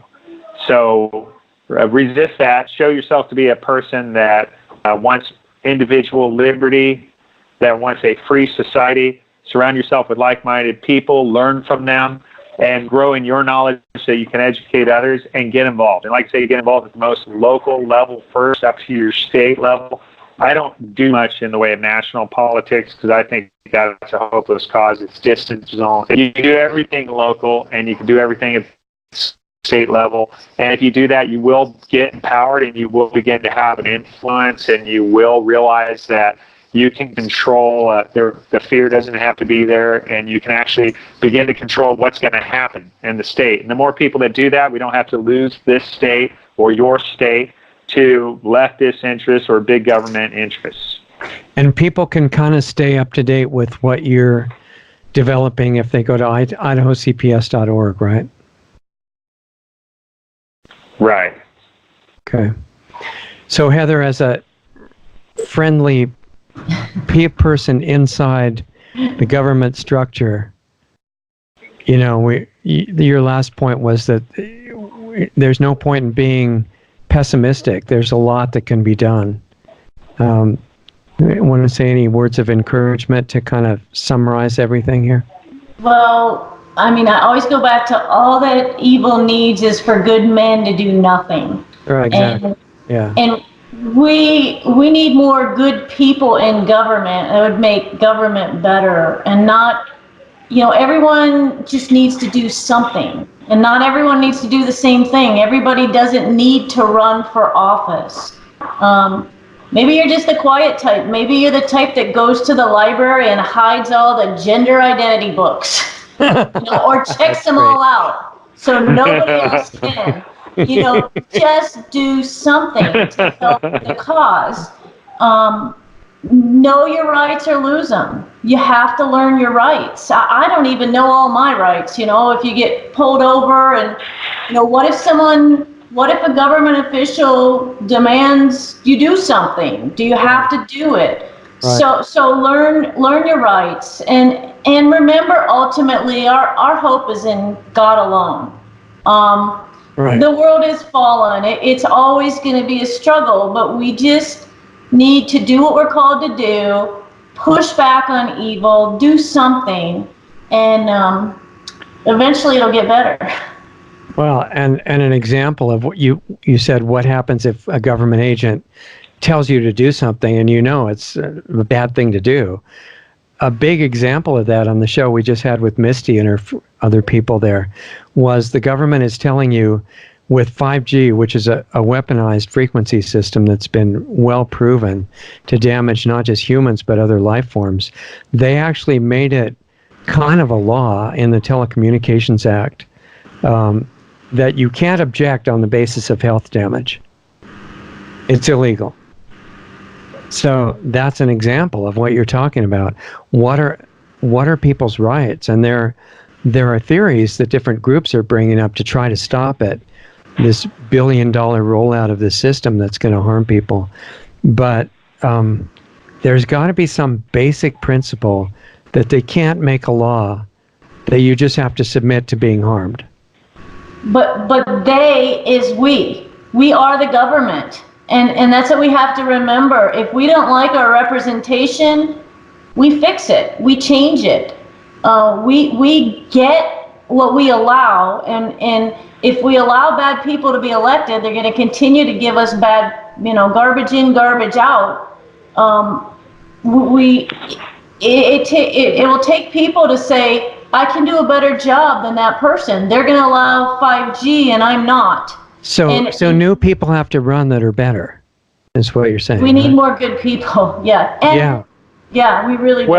So resist that. Show yourself to be a person that wants individual liberty, that wants a free society. Surround yourself with like-minded people, learn from them, and grow in your knowledge so you can educate others and get involved. And like I say, get involved at the most local level first, up to your state level. I don't do much in the way of national politics because I think that's a hopeless cause. It's distance zone. You can do everything local and you can do everything at state level. And if you do that, you will get empowered and you will begin to have an influence and you will realize that you can control, the fear doesn't have to be there, and you can actually begin to control what's going to happen in the state. And the more people that do that, we don't have to lose this state or your state to leftist interests or big government interests. And people can kind of stay up to date with what you're developing if they go to idahocps.org, right? Right. Okay. So Heather, as a friendly person inside the government structure, you know, your last point was that there's no point in being pessimistic. There's a lot that can be done. Want to say any words of encouragement to kind of summarize everything here? Well, I mean, I always go back to all that evil needs is for good men to do nothing. Right, exactly. And we need more good people in government. It would make government better, and not, you know, everyone just needs to do something, and not everyone needs to do the same thing. Everybody doesn't need to run for office. Maybe you're just the quiet type. Maybe you're the type that goes to the library and hides all the gender identity books, you know, or checks them all out so nobody else can. You know, just do something to help the cause. Know your rights or lose them. You have to learn your rights. I don't even know all my rights. You know, if you get pulled over and, you know, what if a government official demands you do something? Do you have to do it? Right. So learn your rights, and remember, ultimately our hope is in God alone. Right. The world is fallen. It's always going to be a struggle, but we just need to do what we're called to do, push back on evil, do something, and eventually it'll get better. Well, and an example of what you said, what happens if a government agent tells you to do something and you know it's a bad thing to do. A big example of that on the show we just had with Misty and her other people there was the government is telling you with 5G, which is a weaponized frequency system that's been well proven to damage not just humans but other life forms, they actually made it kind of a law in the Telecommunications Act that you can't object on the basis of health damage. It's illegal. So that's an example of what you're talking about. What are people's rights? And there are theories that different groups are bringing up to try to stop it. This $1 billion rollout of this system that's going to harm people. But there's got to be some basic principle that they can't make a law that you just have to submit to being harmed. But they is we. We are the government. And that's what we have to remember. If we don't like our representation, we fix it. We change it. We get what we allow. And if we allow bad people to be elected, they're going to continue to give us bad, you know, garbage in, garbage out. It will take people to say, I can do a better job than that person. They're going to allow 5G and I'm not. So new people have to run that are better, is what you're saying. We need more good people, yeah. And yeah, we really do.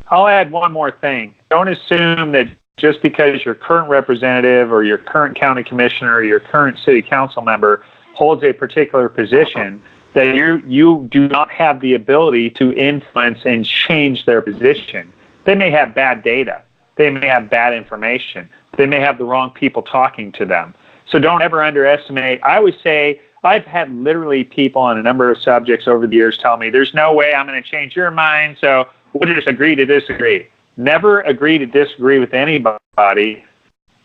I'll add one more thing. Don't assume that just because your current representative or your current county commissioner or your current city council member holds a particular position that you do not have the ability to influence and change their position. They may have bad data. They may have bad information. They may have the wrong people talking to them. So don't ever underestimate. I always say I've had literally people on a number of subjects over the years tell me, there's no way I'm going to change your mind, so we'll just agree to disagree. Never agree to disagree with anybody.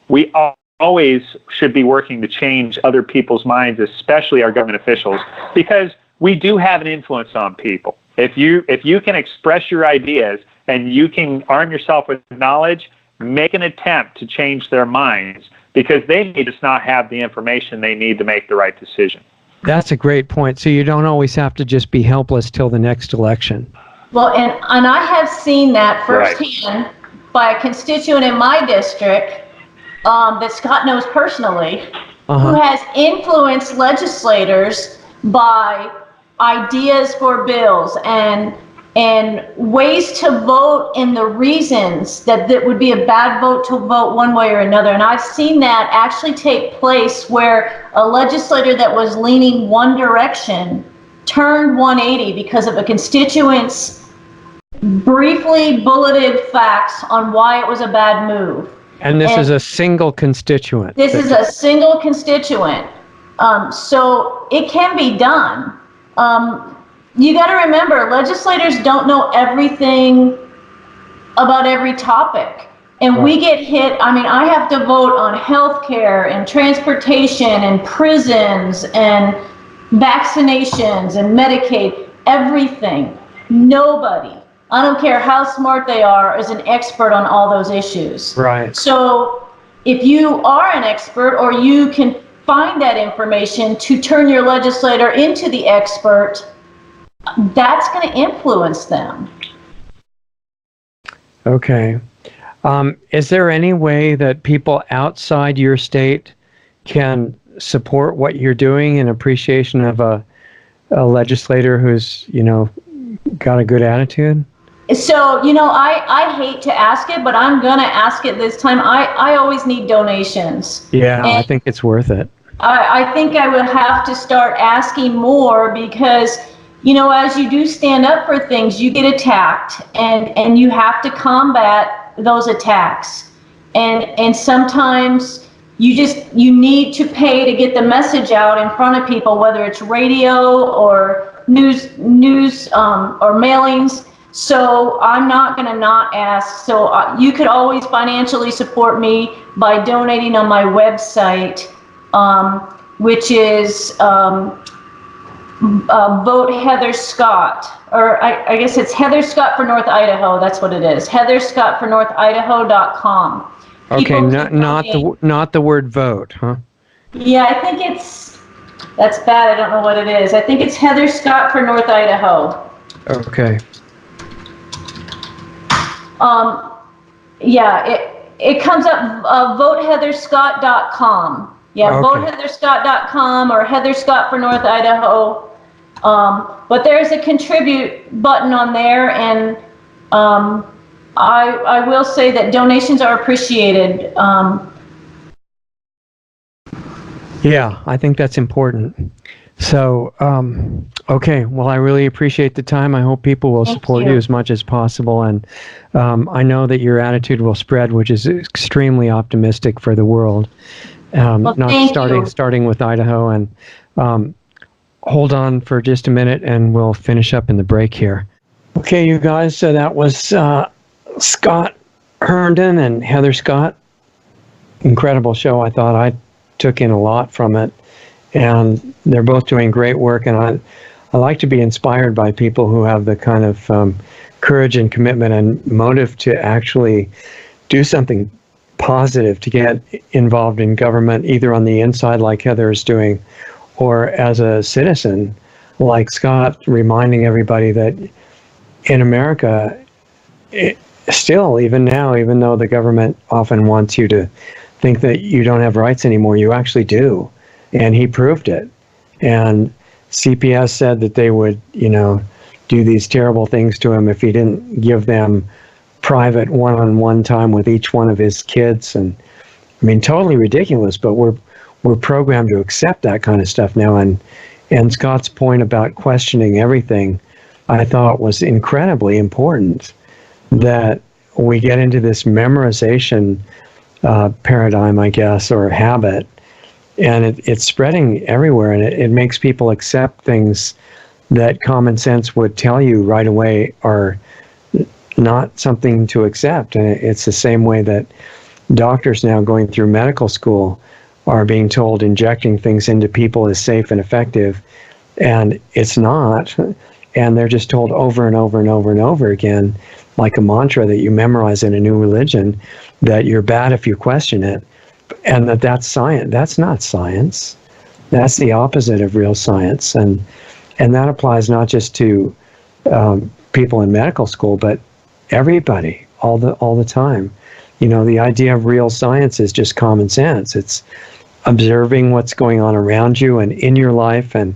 We always should be working to change other people's minds, especially our government officials, because we do have an influence on people. If you can express your ideas and you can arm yourself with knowledge, make an attempt to change their minds, because they may just not have the information they need to make the right decision. That's a great point. So you don't always have to just be helpless till the next election. Well, and I have seen that firsthand by a constituent in my district that Scott knows personally, who has influenced legislators by ideas for bills and ways to vote, and the reasons that would be a bad vote to vote one way or another. And I've seen that actually take place where a legislator that was leaning one direction turned 180 because of a constituent's briefly bulleted facts on why it was a bad move. And this is a single constituent. This is a single constituent. So it can be done. You got to remember, legislators don't know everything about every topic. And we get hit. I mean, I have to vote on healthcare and transportation and prisons and vaccinations and Medicaid, everything. Nobody, I don't care how smart they are, is an expert on all those issues. Right. So if you are an expert, or you can find that information to turn your legislator into the expert, that's going to influence them. Okay. Is there any way that people outside your state can support what you're doing in appreciation of a legislator who's, got a good attitude? So, I hate to ask it, but I'm going to ask it this time. I always need donations. Yeah, and I think it's worth it. I think I would have to start asking more, because as you do stand up for things, you get attacked, and you have to combat those attacks. And sometimes you need to pay to get the message out in front of people, whether it's radio or news or mailings. So I'm not going to not ask. So you could always financially support me by donating on my website, which is Vote Heather Scott, or I guess it's Heather Scott for North Idaho. That's what it is. HeatherScottForNorthIdaho.com. Okay, not the word vote, huh? Yeah, I think that's bad. I don't know what it is. I think it's Heather Scott for North Idaho. Okay. It comes up, VoteHeatherScott.com. Yeah, okay. VoteHeatherScott.com or Heather Scott for North Idaho. But there's a contribute button on there, and I will say that donations are appreciated. Yeah, I think that's important. So, okay, well, I really appreciate the time. I hope people will support you as much as possible. And I know that your attitude will spread, which is extremely optimistic for the world. Starting with Idaho. And hold on for just a minute, and we'll finish up in the break here. Okay, you guys, so that was Scott Herndon and Heather Scott. Incredible show. I thought I took in a lot from it. And they're both doing great work, and I like to be inspired by people who have the kind of courage and commitment and motive to actually do something positive, to get involved in government, either on the inside like Heather is doing, or as a citizen like Scott, reminding everybody that in America, still, even now, even though the government often wants you to think that you don't have rights anymore, you actually do. And he proved it. And CPS said that they would, do these terrible things to him if he didn't give them private one-on-one time with each one of his kids. And I mean, totally ridiculous, but we're programmed to accept that kind of stuff now. And Scott's point about questioning everything, I thought was incredibly important, that we get into this memorization paradigm, I guess, or habit, And it's spreading everywhere, and it makes people accept things that common sense would tell you right away are not something to accept. And it's the same way that doctors now going through medical school are being told injecting things into people is safe and effective, and it's not. And they're just told over and over and over and over again, like a mantra that you memorize in a new religion, that you're bad if you question it, and that's science. That's not science. That's the opposite of real science. And that applies not just to people in medical school, but everybody, all the time. You know, the idea of real science is just common sense. It's observing what's going on around you and in your life and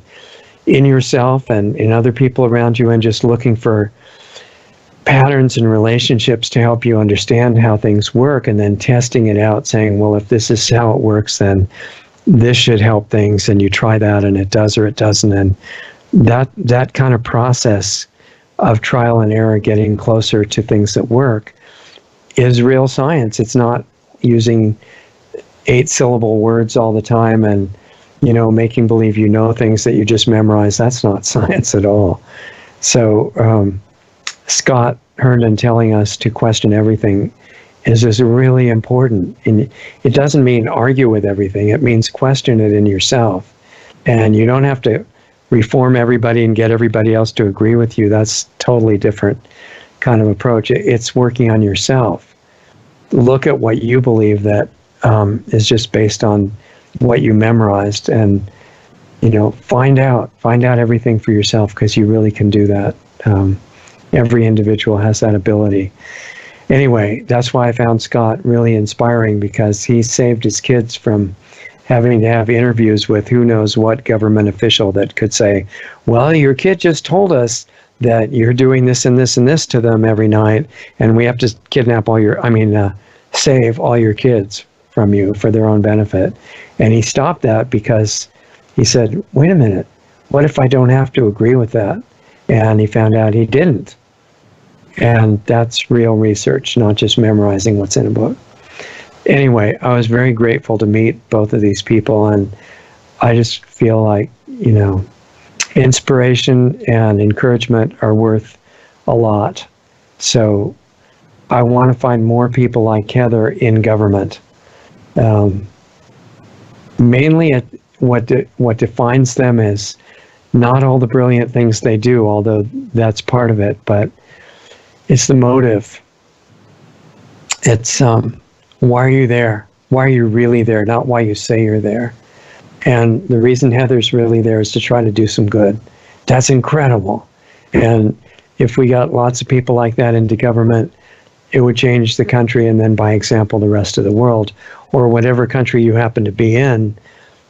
in yourself and in other people around you, and just looking for patterns and relationships to help you understand how things work, and then testing it out, saying, well, if this is how it works, then this should help things, and you try that and it does or it doesn't. And that kind of process of trial and error, getting closer to things that work, is real science. It's not using 8-syllable words all the time and, you know, making believe you know things that you just memorize. That's not science at all. So Scott Herndon telling us to question everything is really important. And it doesn't mean argue with everything. It means question it in yourself. And you don't have to reform everybody and get everybody else to agree with you. That's totally different kind of approach. It's working on yourself. Look at what you believe that is just based on what you memorized, and, you know, find out everything for yourself, because you really can do that. Every individual has that ability. Anyway, that's why I found Scott really inspiring, because he saved his kids from having to have interviews with who knows what government official that could say, well, your kid just told us that you're doing this and this and this to them every night, and we have to save all your kids from you for their own benefit. And he stopped that because he said, wait a minute, what if I don't have to agree with that? And he found out he didn't. And that's real research, not just memorizing what's in a book. Anyway, I was very grateful to meet both of these people, and I just feel like, you know, inspiration and encouragement are worth a lot. So I want to find more people like Heather in government. Mainly what defines them is not all the brilliant things they do, although that's part of it, but it's the motive. It's why are you there? Why are you really there? Not why you say you're there. And the reason Heather's really there is to try to do some good. That's incredible. And if we got lots of people like that into government, it would change the country, and then by example the rest of the world, or whatever country you happen to be in.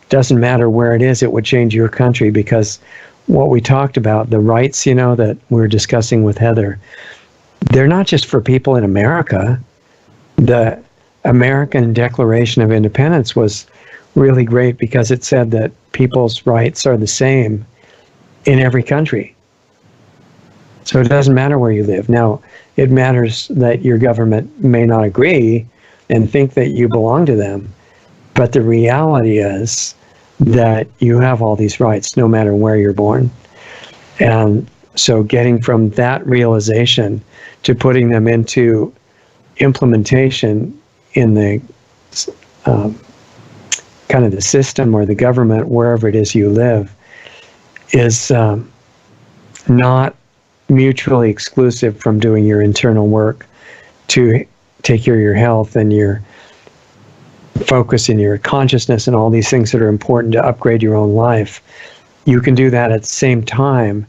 Doesn't matter where it is, it would change your country, because what we talked about, the rights, you know, that we're discussing with Heather, they're not just for people in America. The American Declaration of Independence was really great because it said that people's rights are the same in every country. So it doesn't matter where you live. Now, it matters that your government may not agree and think that you belong to them. But the reality is that you have all these rights no matter where you're born. And so getting from that realization to putting them into implementation in the kind of the system or the government, wherever it is you live, is not mutually exclusive from doing your internal work to take care of your health and your focus in your consciousness and all these things that are important to upgrade your own life. You can do that at the same time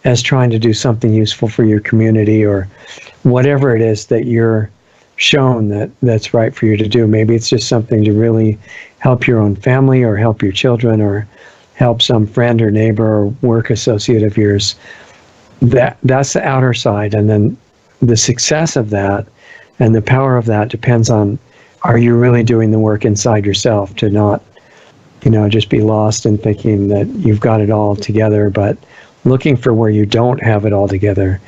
as trying to do something useful for your community or whatever it is that you're shown that's right for you to do. Maybe it's just something to really help your own family or help your children or help some friend or neighbor or work associate of yours. That's the outer side. And then the success of that and the power of that depends on, are you really doing the work inside yourself to not, just be lost in thinking that you've got it all together, but looking for where you don't have it all together,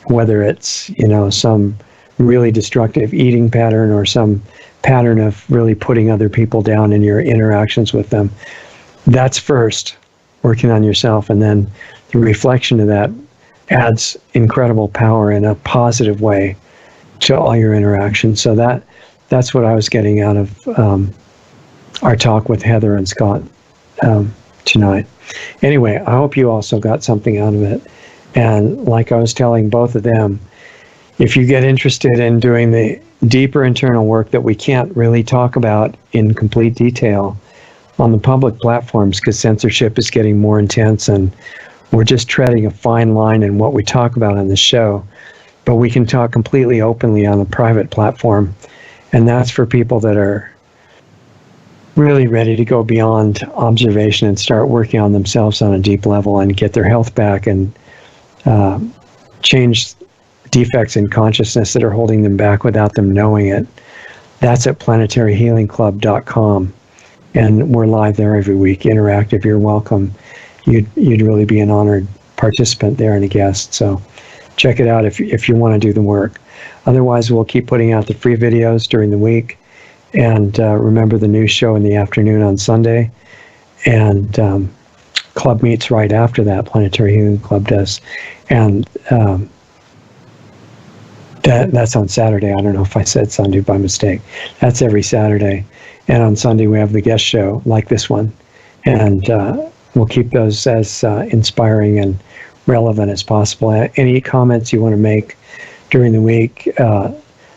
whether it's, some really destructive eating pattern or some pattern of really putting other people down in your interactions with them. That's first, working on yourself, and then the reflection of that adds incredible power in a positive way to all your interactions. So that's what I was getting out of our talk with Heather and Scott tonight. Anyway, I hope you also got something out of it. And like I was telling both of them, if you get interested in doing the deeper internal work that we can't really talk about in complete detail on the public platforms, because censorship is getting more intense and we're just treading a fine line in what we talk about on the show, but we can talk completely openly on a private platform. And that's for people that are really ready to go beyond observation and start working on themselves on a deep level and get their health back and change defects in consciousness that are holding them back without them knowing it. That's at planetaryhealingclub.com. And we're live there every week, interactive. You're welcome. You'd really be an honored participant there and a guest. So check it out if you want to do the work. Otherwise, we'll keep putting out the free videos during the week. And remember the news show in the afternoon on Sunday. And club meets right after that. Planetary Healing Club does. And that's on Saturday. I don't know if I said Sunday by mistake. That's every Saturday. And on Sunday, we have the guest show like this one. And we'll keep those as inspiring and relevant as possible. Any comments you want to make during the week,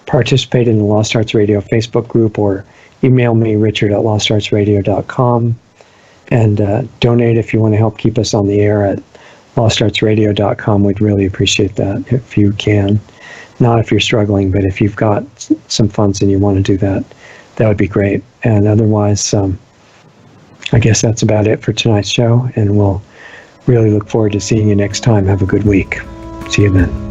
participate in the Lost Arts Radio Facebook group or email me, richard@lostartsradio.com. And donate if you want to help keep us on the air at lostartsradio.com. We'd really appreciate that if you can. Not if you're struggling, but if you've got some funds and you want to do that, that would be great. And otherwise, I guess that's about it for tonight's show. And we'll really look forward to seeing you next time. Have a good week. See you then.